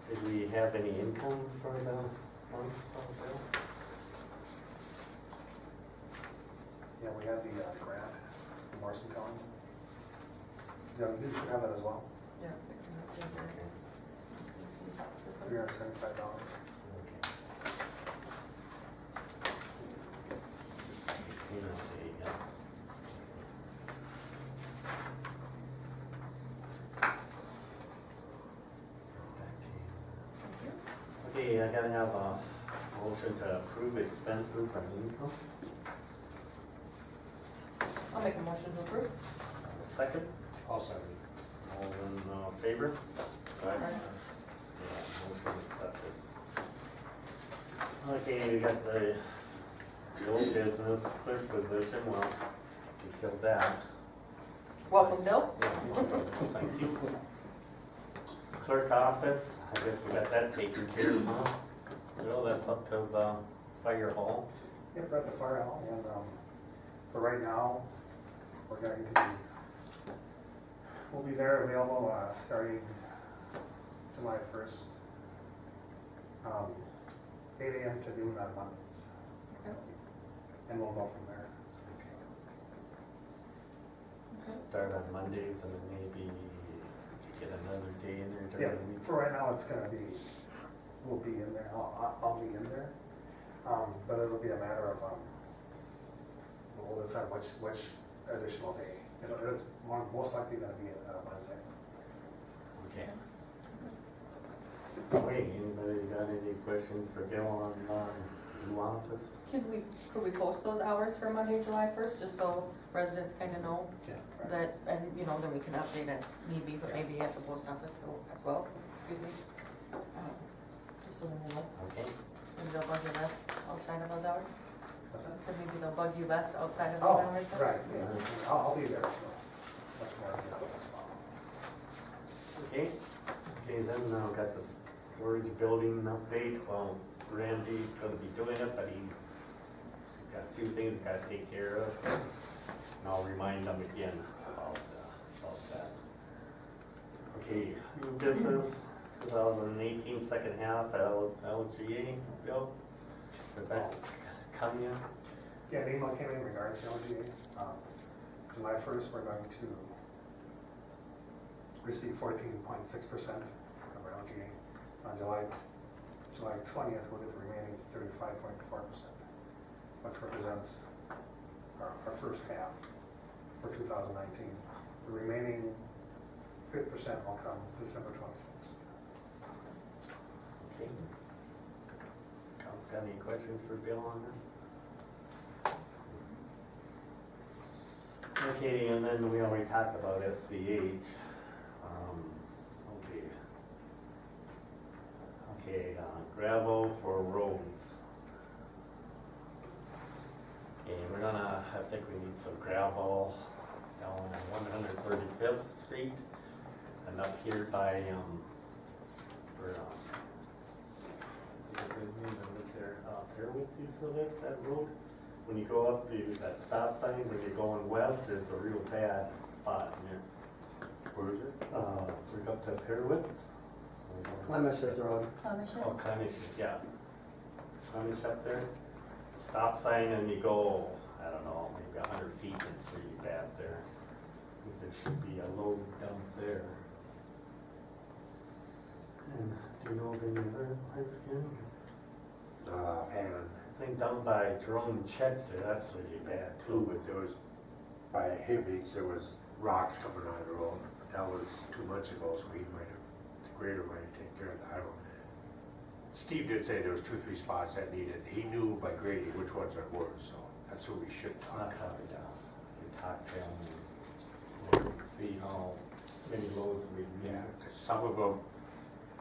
Did we have any income for the month out there? Yeah, we have the grant from Morrison County. Yeah, you should have that as well, Yeah. Okay. $375. Okay. You know, the, Okay, I gotta have a motion to approve expenses and income. I'll make a motion to approve. Second, I'll second. all in favor? Aye. Yeah, motion accepted. Okay, we got the old business clerk position, well, we filled that. Welcome, Bill. Yeah, thank you. Clerk office, I guess we got that taken care of, huh? Well, that's up to the fire hall. Yep, we're at the fire hall, and, for right now, we're going to be, we'll be there available, starting July 1st, 8 AM to noon on Mondays. Okay. And we'll go from there. Start on Mondays and then maybe get another day in there Yeah, during the week. for right now, it's gonna be, we'll be in there, I'll be in there, but it'll be a matter of, we'll decide which additional day. It's most likely gonna be Wednesday. Okay. Wait, anybody got any questions for Bill on new office? Could we post those hours for Monday, July 1st, just so residents kind of know Yeah. that, and, you know, then we can update as need be, but maybe at the post office as well, excuse me. Just so they know, Okay. maybe they'll bug you less outside of those hours. What's that? So maybe they'll bug you less outside of those Oh, hours. then? right, yeah, I'll be there, so, much more, Okay, okay, then now got the storage building update, well, Randy's gonna be doing it, but he's got a few things he's gotta take care of. And I'll remind him again about that. Okay, new business, 2018 second half, LGA, Bill, did that come yet? Yeah, an email came in regards to LGA. July 1st, we're going to receive 14.6% of our LGA. On July 20th, we'll get the remaining 35.4%, which represents our first half for 2019. The remaining 5% will come December 26th. Okay. Council got any questions for Bill on that? Okay, and then we already talked about SCH. Okay. Okay, gravel for roads. Okay, we're gonna, I think we need some gravel down 135th Street and up here by, where, Fairwoods used to live, that road. When you go up to that stop sign, when you're going west, there's a real bad spot in there. Where is it? We're up to Fairwoods. Clemish's Road. Blemishes? Oh, Clemish, yeah. Clemish up there. Stop sign and you go, I don't know, maybe 100 feet, and it's really bad there. I think there should be a load dump there. And do you know of any other place, Ken? Not offhand, I think down by Jerome Chet's there, that's really bad too, too. but there was, by Hibbies, there was rocks coming on the road. That was 2 months ago, so he might have, the grader might have taken care of that, I don't know. Steve did say there was 2-3 spots that needed, he knew by grading which ones are worse, so that's who we should Not talk copy to. down. You talk to him and see how many loads we need. Yeah, 'cause some of them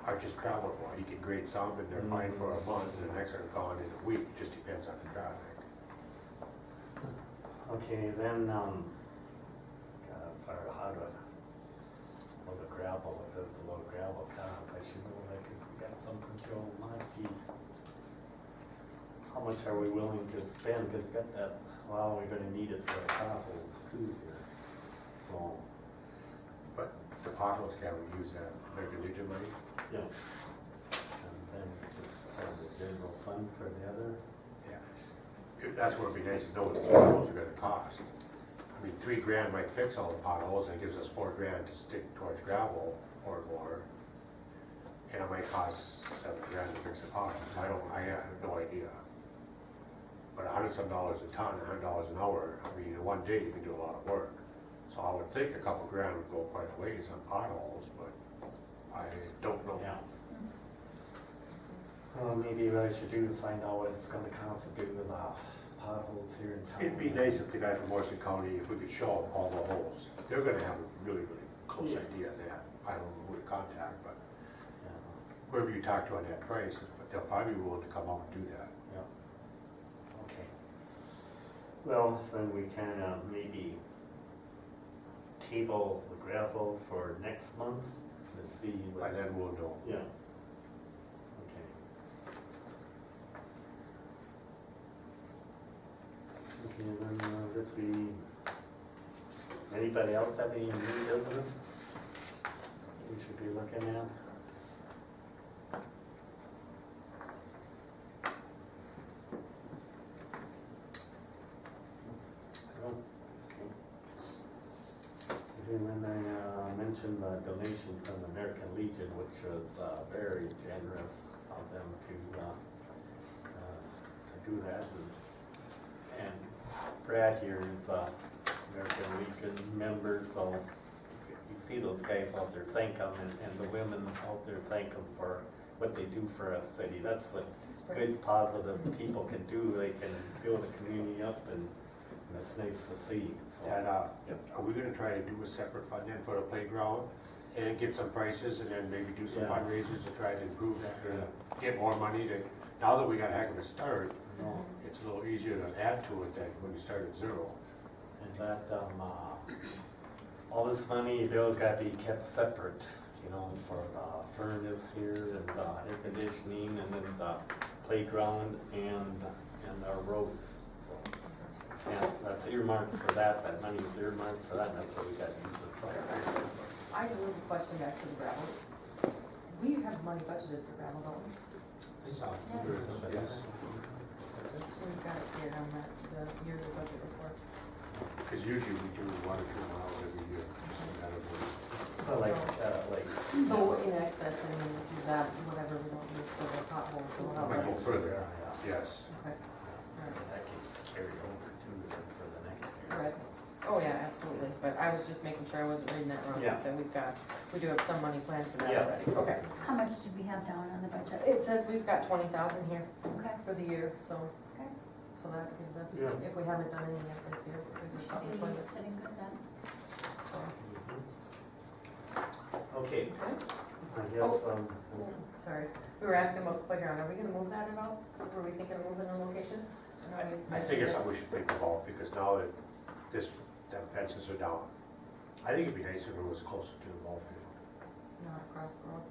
are just travelable, he can grade some and they're fine for a month, and the next are gone in a week, it just depends on the traffic. Okay, then, sorry, how to, well, the gravel, what does the low gravel cost? I should know that, cause we got some from Joe Monte. How much are we willing to spend, cause we got that, well, we're gonna need it for the potholes too here, so, But the potholes, can we use that American Legion money? yeah. And then just have the general fund for the other. Yeah. That's where it'd be nice to know what the potholes are gonna cost. I mean, $3 grand might fix all the potholes, and it gives us $4 grand to stick towards gravel or more. And it might cost $7 grand to fix a pothole, I have no idea. But $100-some a ton, $100 an hour, I mean, in one day you can do a lot of work. So I would think a couple grand would go quite a ways on potholes, but I don't know. Yeah. Well, maybe what I should do is find out what it's gonna cost to do the potholes here in town. It'd be nice if the guy from Morrison County, if we could show him all the holes. They're gonna have a really, really close Yeah. idea of that. I don't know who to contact, but Yeah, whoever you talk to on that price, but they'll probably be willing to come out and do that. yeah. Okay. Well, then we can, maybe table the gravel for next month, let's see. By then we'll know. Yeah. Okay. Okay, then, let's see, anybody else have any new business we should be looking at? Oh, okay. And then I mentioned the donation from the American Legion, which was very generous of them to do that. And Brad here is American Legion member, so you see those guys out there, thank them, and the women out there, thank them for what they do for our city. That's what good, positive people can do. They can build a community up, and it's nice to see. So. And, are we gonna try to do a separate fund then for the playground and get some prices and then maybe do some Yeah. fundraisers to try to improve that, or get more money to, now that we got a heck of a start, No. it's a little easier to add to it than when you start at zero. And that, all this money, Bill's gotta be kept separate, you know, for the furnace here and the air conditioning and then the playground and our roads, so. Yeah, that's earmarked for that money is earmarked for that, and that's what we gotta use it for. I have a question back to the gravel. We have money budgeted for gravel, don't we? So, Yes. We've got it here on that, the yearly budget report. Because usually we do 1 or 2 miles every year, just a matter of. Well, like, So in excess, and then we do that, whatever we don't use for the potholes, so how Might go much? further, yeah, yes. Okay, that can carry over to them for the next year. right. Oh, yeah, absolutely, but I was just making sure I wasn't reading that wrong, Yeah. that we do have some money planned for that Yeah. already, okay. How much did we have down on the budget? It says we've got 20,000 here Okay. for the year, so, Okay. so that gives us, Yeah. if we haven't done anything yet this year, it gives us something to play Maybe with, sitting good then. so. Okay, I guess, Sorry, we were asking about the playground, are we gonna move that at all? Were we thinking of moving the location? Or are we- I think it's something we should think about, because now that them fences are down, I think it'd be nicer if it was closer to the ball field. Not across the road.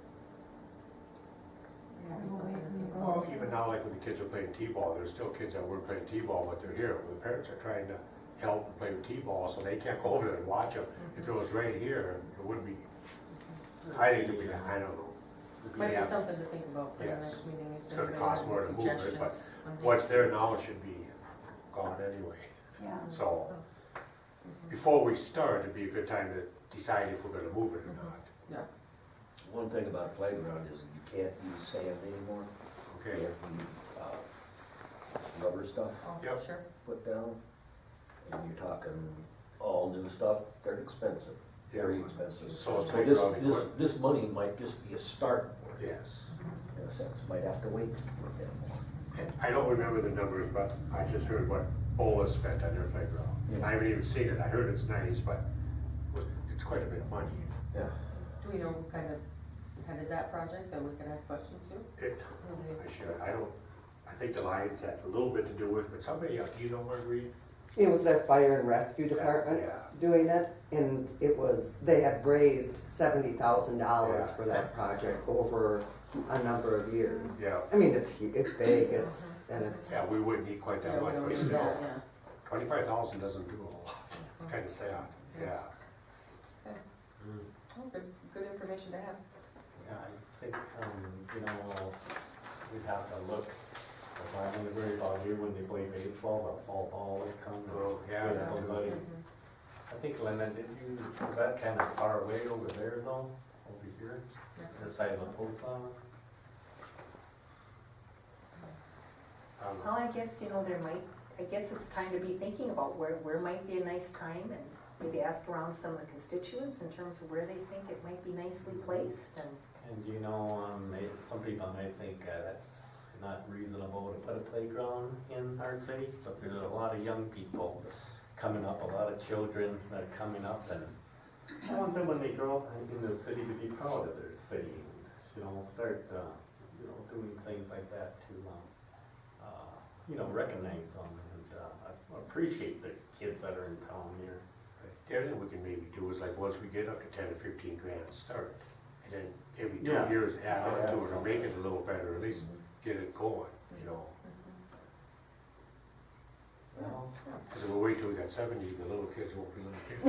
Yeah, Away something to from think the about. Well, even now, like when the kids are playing T-ball, there's still kids that weren't playing T-ball, but they're here. The parents are trying to help and play with T-ball, so they can't go over there and watch them. If it was right here, it wouldn't be, I think it'd be, I don't know. It'd Might be yeah, something to think about for the Yes. next meeting. if It's gonna anybody cost has more any to move it, but suggestions on dates. What's there now should be gone anyway. Yeah. So, Mhm. before we start, it'd be a good time to decide if we're gonna move it or not. Yeah, One thing about a playground is you can't use sand anymore. You Okay, have to use, rubber stuff oh, Yep. sure. put down. And you're talking all new stuff, they're expensive, very expensive. So it's So this, playground this, equipment. this money might just be a start for it, Yes. in a sense, might have to wait for a bit more. And I don't remember the numbers, but I just heard what Bola spent on their playground. And I haven't even seen it, I heard it's nice, but it's quite a bit of money. Yeah. Do we know who kind of headed that project that we can ask questions to? I think the Lions had a little bit to do with, but somebody else, do you know Margurite? It was their fire and rescue department Yeah. doing it, and it was, they had raised $70,000 Yeah. for that project over a number of years. Yeah, I mean, it's big, and it's. yeah, we wouldn't need quite that Yeah, we much, don't but need still, that, yeah. 25,000 doesn't do a whole lot. It's kind of sad, yeah. Oh, good information to have. Yeah, I think, you know, we'd have to look, if I only worry about here when they play baseball, the fall ball would come. Oh, yeah, With that too. somebody. I think, Linda, is that kind of far away over there though, over here, this side of the post office? Well, I guess, you know, I guess it's time to be thinking about where might be a nice time and maybe ask around some of the constituents in terms of where they think it might be nicely placed and. And you know, some people might think that's not reasonable to put a playground in our city, but there's a lot of young people coming up, a lot of children that are coming up, and I want them when they grow up in the city to be proud of their city, and, you know, start, you know, doing things like that to, you know, recognize them and appreciate the kids that are in town here. The other thing we can maybe do is like, once we get up to 10 or 15 grand, start. And then every 2 Yeah. years add on to it or Yeah. make it a little better, at least get it going, you know? Well, Because if we wait till we got 70, the little kids won't be little kids.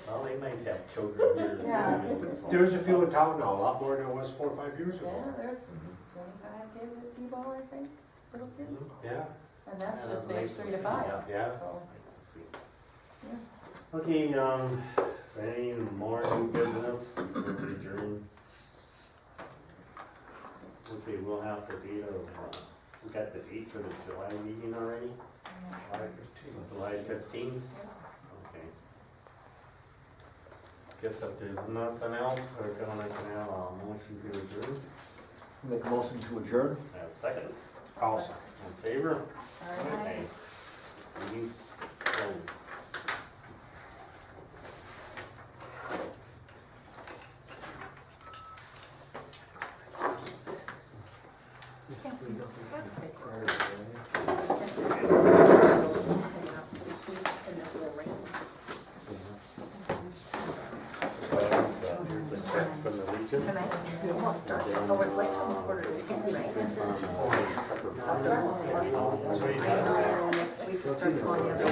well, they might have children here. Yeah. So- There's a few in town now, a lot more than there was 4 or 5 years Yeah, ago. there's 25 kids at T-ball, I think, little kids. Yeah, And that's Yeah, just nice age to 3 to see, 5. yeah. yeah. So, Nice to see. Okay, any more new business before we adjourn? Okay, we'll have the date of, we got the date for the July meeting already? July 15th? Okay. Guess if there's nothing else, we're gonna have a motion to adjourn. Make a motion to adjourn? Second, Also. in favor? all right. Okay. Meeting closed. Here's a check from the Legion. Tonight, well, it starts, I was late on the quarter, it's gonna be nice. Next week, it starts going the other way.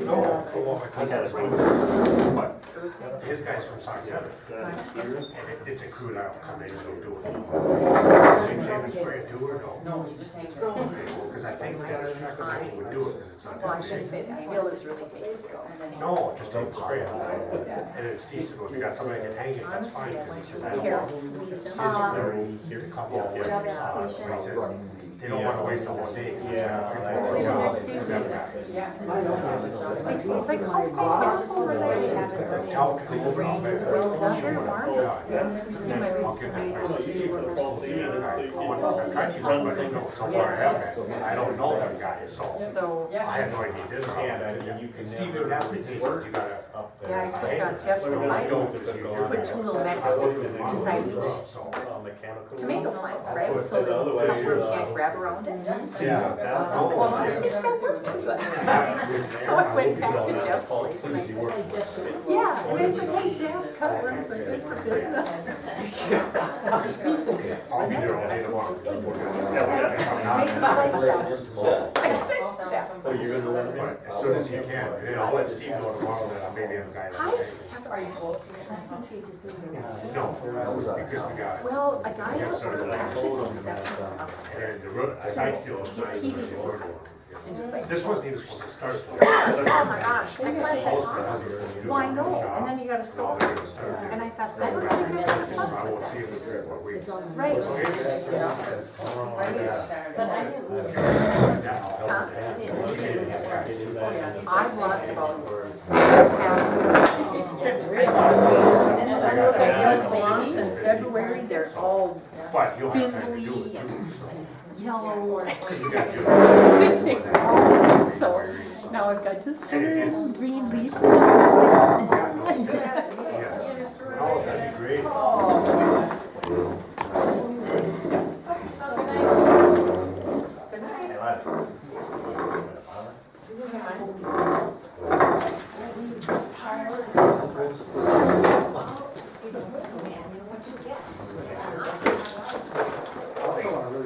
No, for what my cousin's doing, but his guy's from Sox Seven. And it's a crude out, come in and don't do it. Same time as spray it too, or no? No, he just hangs Okay, well, because I think Dennis Tracker said he would do it, because it's not Well, I that shouldn't safe. say that, Bill is really taking it. No, just don't spray it. And then Steve said, well, if you got somebody that can hang it, that's fine, because he said, I don't want his crew to come all the way from Sox. But he says, they don't want to waste a whole day. 'cause it's like a 3-4 job for them guys. Yeah. It's like, okay, yeah, just so that I have it. Tell them to open up that. Well, it's not very warm. Yeah. See my I'll give that price. I'm trying to use one, but I don't, so far I haven't. I don't know them guys, so I have no idea this. And Steve would ask me, you gotta. Yeah, I took Jeff's advice, put 2 little matchsticks beside each tomato plant, right? So that the customer can't grab around it. Yeah. Well, I think that worked too good. So I went back to Jeff's place and I said, yeah, and I said, hey, Jeff, cut worms are good for business. I'll be there all day tomorrow. Make the slice down. I fixed that. Oh, you're gonna let me? But as soon as he can, and then I'll let Steve know tomorrow that I maybe have a guy. I have, Are you close? No, because we got, well, a guy out there actually just got his up. and the side still is nice. PVC. and just like. This wasn't even supposed to start. Oh my gosh, I let that. Well, I know, and then you gotta Now stop. they're gonna start doing. And I thought, I don't think there's a fuss I with won't see that. it in 3 or 4 weeks. Right. So it's, But I didn't. I've lost about salons in February, they're all but you'll have time to do spindly it and too, so. yellow You gotta do it. so now I've got just a little green leaf. Yeah. Oh, that'd be great.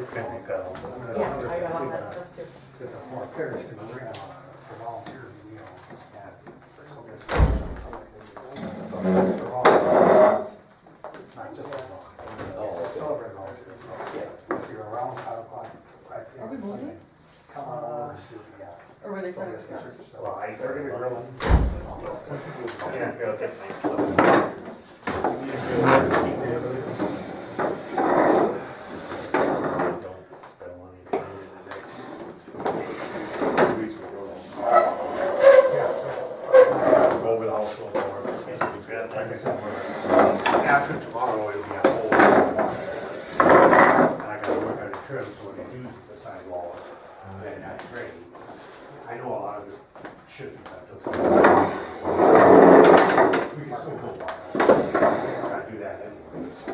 Yeah, I got all that stuff too. It's a more parish than we're at, for volunteers, you know, and so that's for volunteers. Not just for volunteers. Celebrate volunteers, so if you're around 5 p.m. Are we moving this? Come on over to, Or were they so sending it's us? church, so. Well, I- They're gonna be grilling. Yeah, go get my stuff. Don't spill anything in the next 2 weeks we're going. Go over the house a little more. Like I said, after tomorrow, it'll be a whole lot of water. And I gotta work on the trim, so when they do the sidewalls, then that's great. I know a lot of it should be done. We can still go water. Gotta do that anyways. So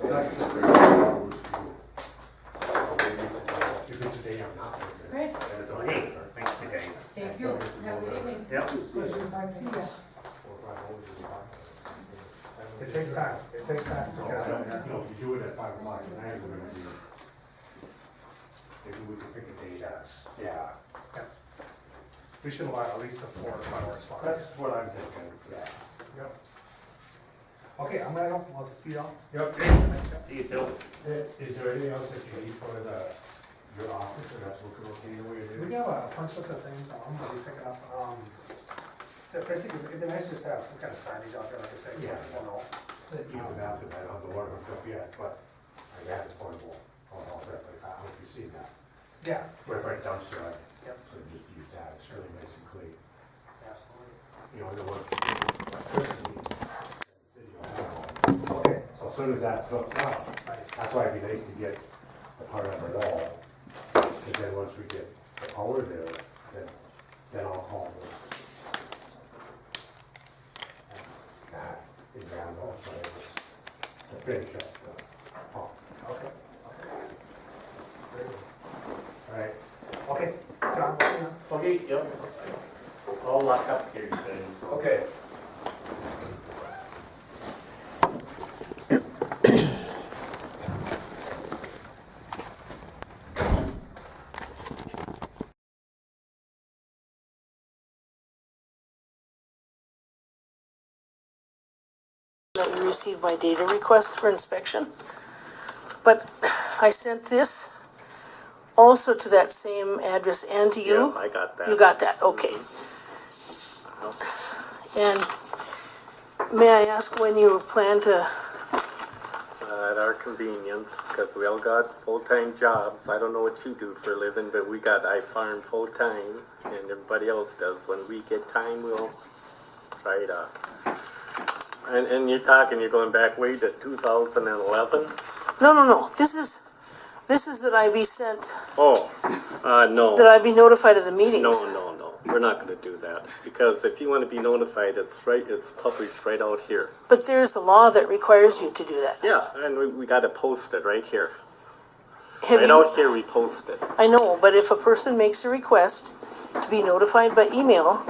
that's the great hours to do. If it's a day I'm not working. Great. Hey, thanks again. Thank you. Have a good evening. Yep. It takes time, it takes time. So, you know, if you do it at 5 o'clock at night, we're gonna be, maybe we can pick a day that's, yeah. We should allow at least a 4 to 5 hour slot. That's what I'm thinking, yeah. Yep. Okay, I'm gonna go, I'll see y'all. Yep. See you, Bill. Is there anything else that you need for your office, or that's looking okay the way it We is? got a punch list of things I'm gonna be picking up, basically, it'd be nice just to have some kind of signage out there, like I said, so Yeah. people know. Even without the, I don't have the water hooked up yet, but I got the portable, all that, like, I don't know if you've seen that. Yeah, Right dumpster, right? Yep. So just use that, it's really nice and clean. absolutely. You know, the one, electricity, the city will have one. Okay, So as soon as that's hooked up, nice. that's why it'd be nice to get the part of it all. And then once we get the power there, then I'll call them. That is down also to finish up the pump. Okay. Very good. All right, Okay, John, we'll see you. Okay, yep. All locked up here, guys. okay. That we received my data requests for inspection. But I sent this also to that same address and to you. Yeah, I got that. You got that, okay. And may I ask when you plan to, At our convenience, because we all got full-time jobs. I don't know what you do for a living, but I farm full-time, and everybody else does. When we get time, we'll try to. And you're going back way to 2011? no, this is that I be sent, No. that I be notified of the meetings. No. We're not gonna do that, because if you want to be notified, it's published right out here. But there's a law that requires you to do that. Yeah, and we gotta post it right here. Have Right you- out here, we post it. I know, but if a person makes a request to be notified by email,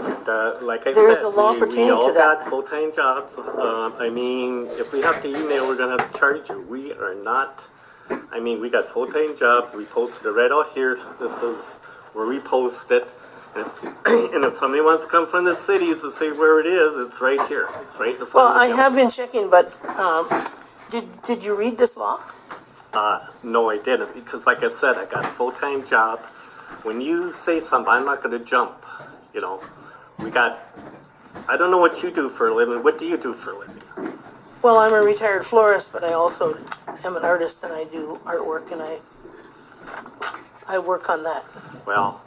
Like I said, There is a law we pertaining to all that. got full-time jobs. If we have to email, we're gonna have to charge you. We are not, we got full-time jobs. We posted it right out here. This is where we post it. And if somebody wants to come from the city to say where it is, it's right here. It's right in the front well, of the I building. have been checking, but, did you read this law? No, I didn't, because like I said, I got a full-time job. when you say something, I'm not gonna jump, you know. I don't know what you do for a living. What do you do for a living? Well, I'm a retired florist, but I also am an artist and I do artwork and I work on that. Well,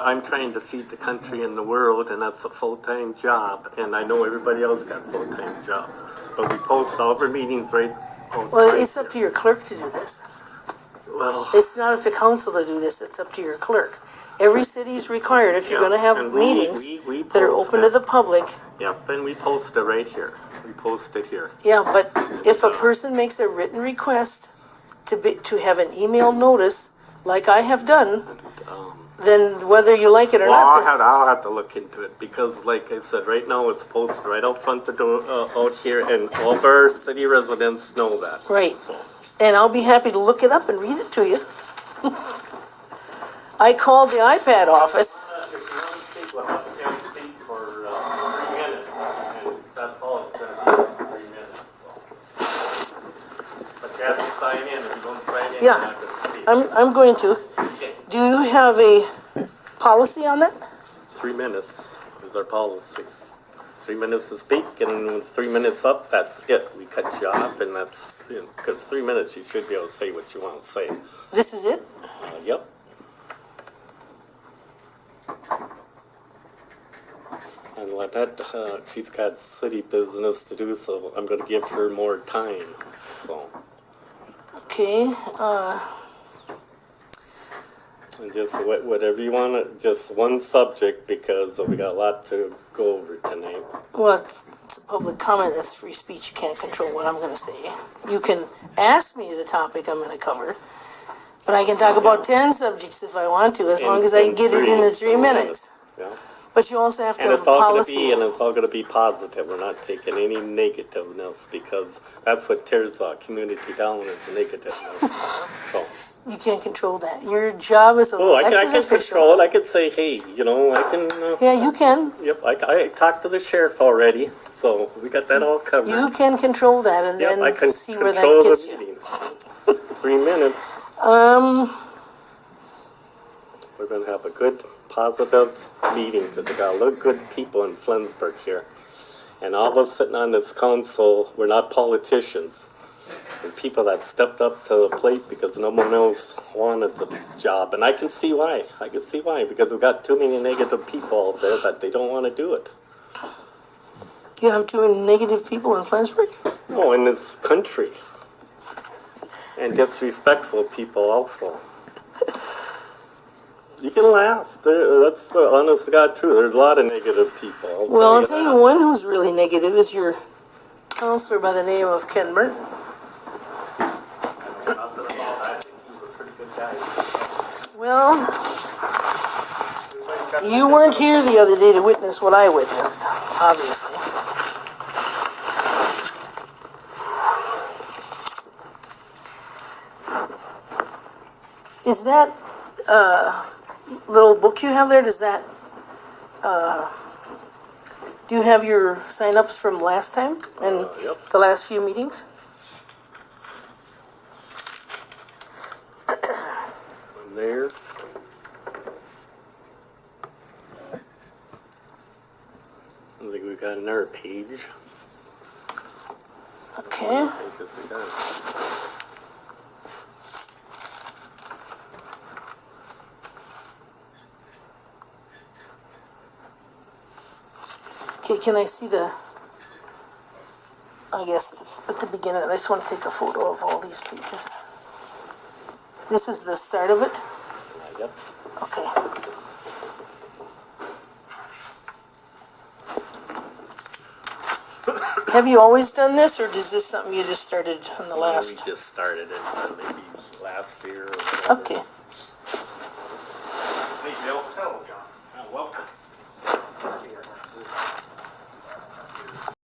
I'm trying to feed the country and the world, and that's a full-time job, and I know everybody else got full-time jobs. But we post all of our meetings right outside. Well, it's up to your clerk to do this. Well, It's not up to council to do this, it's up to your clerk. Every city's required, if you're yeah, gonna have and meetings we that are post open it. to the public, Yep, and we post it right here. We post it here. yeah, but if a person makes a written request to have an email notice, like I have done, then whether you like it or Well, not. I'll have to look into it, because like I said, right now it's posted right out front the door, out here, and all of our city residents know that. Right, and I'll be happy to look it up and read it to you. I called the iPad office. If you want to speak, we'll have to speak for 3 minutes, and that's all it's gonna be, 3 minutes, so. But you have to sign in. If you don't sign in, Yeah. you're not gonna speak. I'm going to. Okay. Do you have a policy on that? 3 minutes is our policy. 3 minutes to speak, and when 3 minutes up, that's it. We cut you off, and that's, because 3 minutes you should be able to say what you want to say. This is it? Yep. And let that, she's got city business to do, so I'm gonna give her more time, so. Okay, And just whatever you wanna, just one subject, because we got a lot to go over tonight. well, it's a public comment, that's free speech, you can't control what I'm gonna say. You can ask me the topic I'm gonna cover, but I can talk about 10 subjects if I want to, as long as I can get it in 3 minutes. Yeah. But you also have to And have it's a all gonna policy. be, and it's all gonna be positive. We're not taking any negativeness, because that's what tears our community down, is negativeness. So, You can't control that. Your job as an oh, I elected can official. control it. I could say, hey, I can, Yeah, you can. yep, I talked to the sheriff already, so we got that all covered. You can control that and Yep, I then can see where control that gets the you. meeting. 3 minutes. We're gonna have a good, positive meeting, because we got a lot of good people in Flensburg here. And all of us sitting on this council, we're not politicians. We're people that stepped up to the plate because no one else wanted the job. And I can see why. Because we've got too many negative people out there that they don't want to do it. You have too many negative people in Flensburg? No, in this country. And disrespectful people also. You can laugh. That's the honest to God truth. There's a lot of negative people. Well, I'll tell you one who's really negative is your counselor by the name of Ken Burton. Well, you weren't here the other day to witness what I witnessed, obviously. Is that little book you have there, does that, do you have your sign-ups from last time and Yep. the last few meetings? From there. I think we got another page. Okay. Because we got it. Okay, can I see I guess at the beginning, I just want to take a photo of all these pages. This is the start of it? Yep. Okay. Have you always done this, or is this something you just started in the We last? just started it maybe last year or whatever. Okay.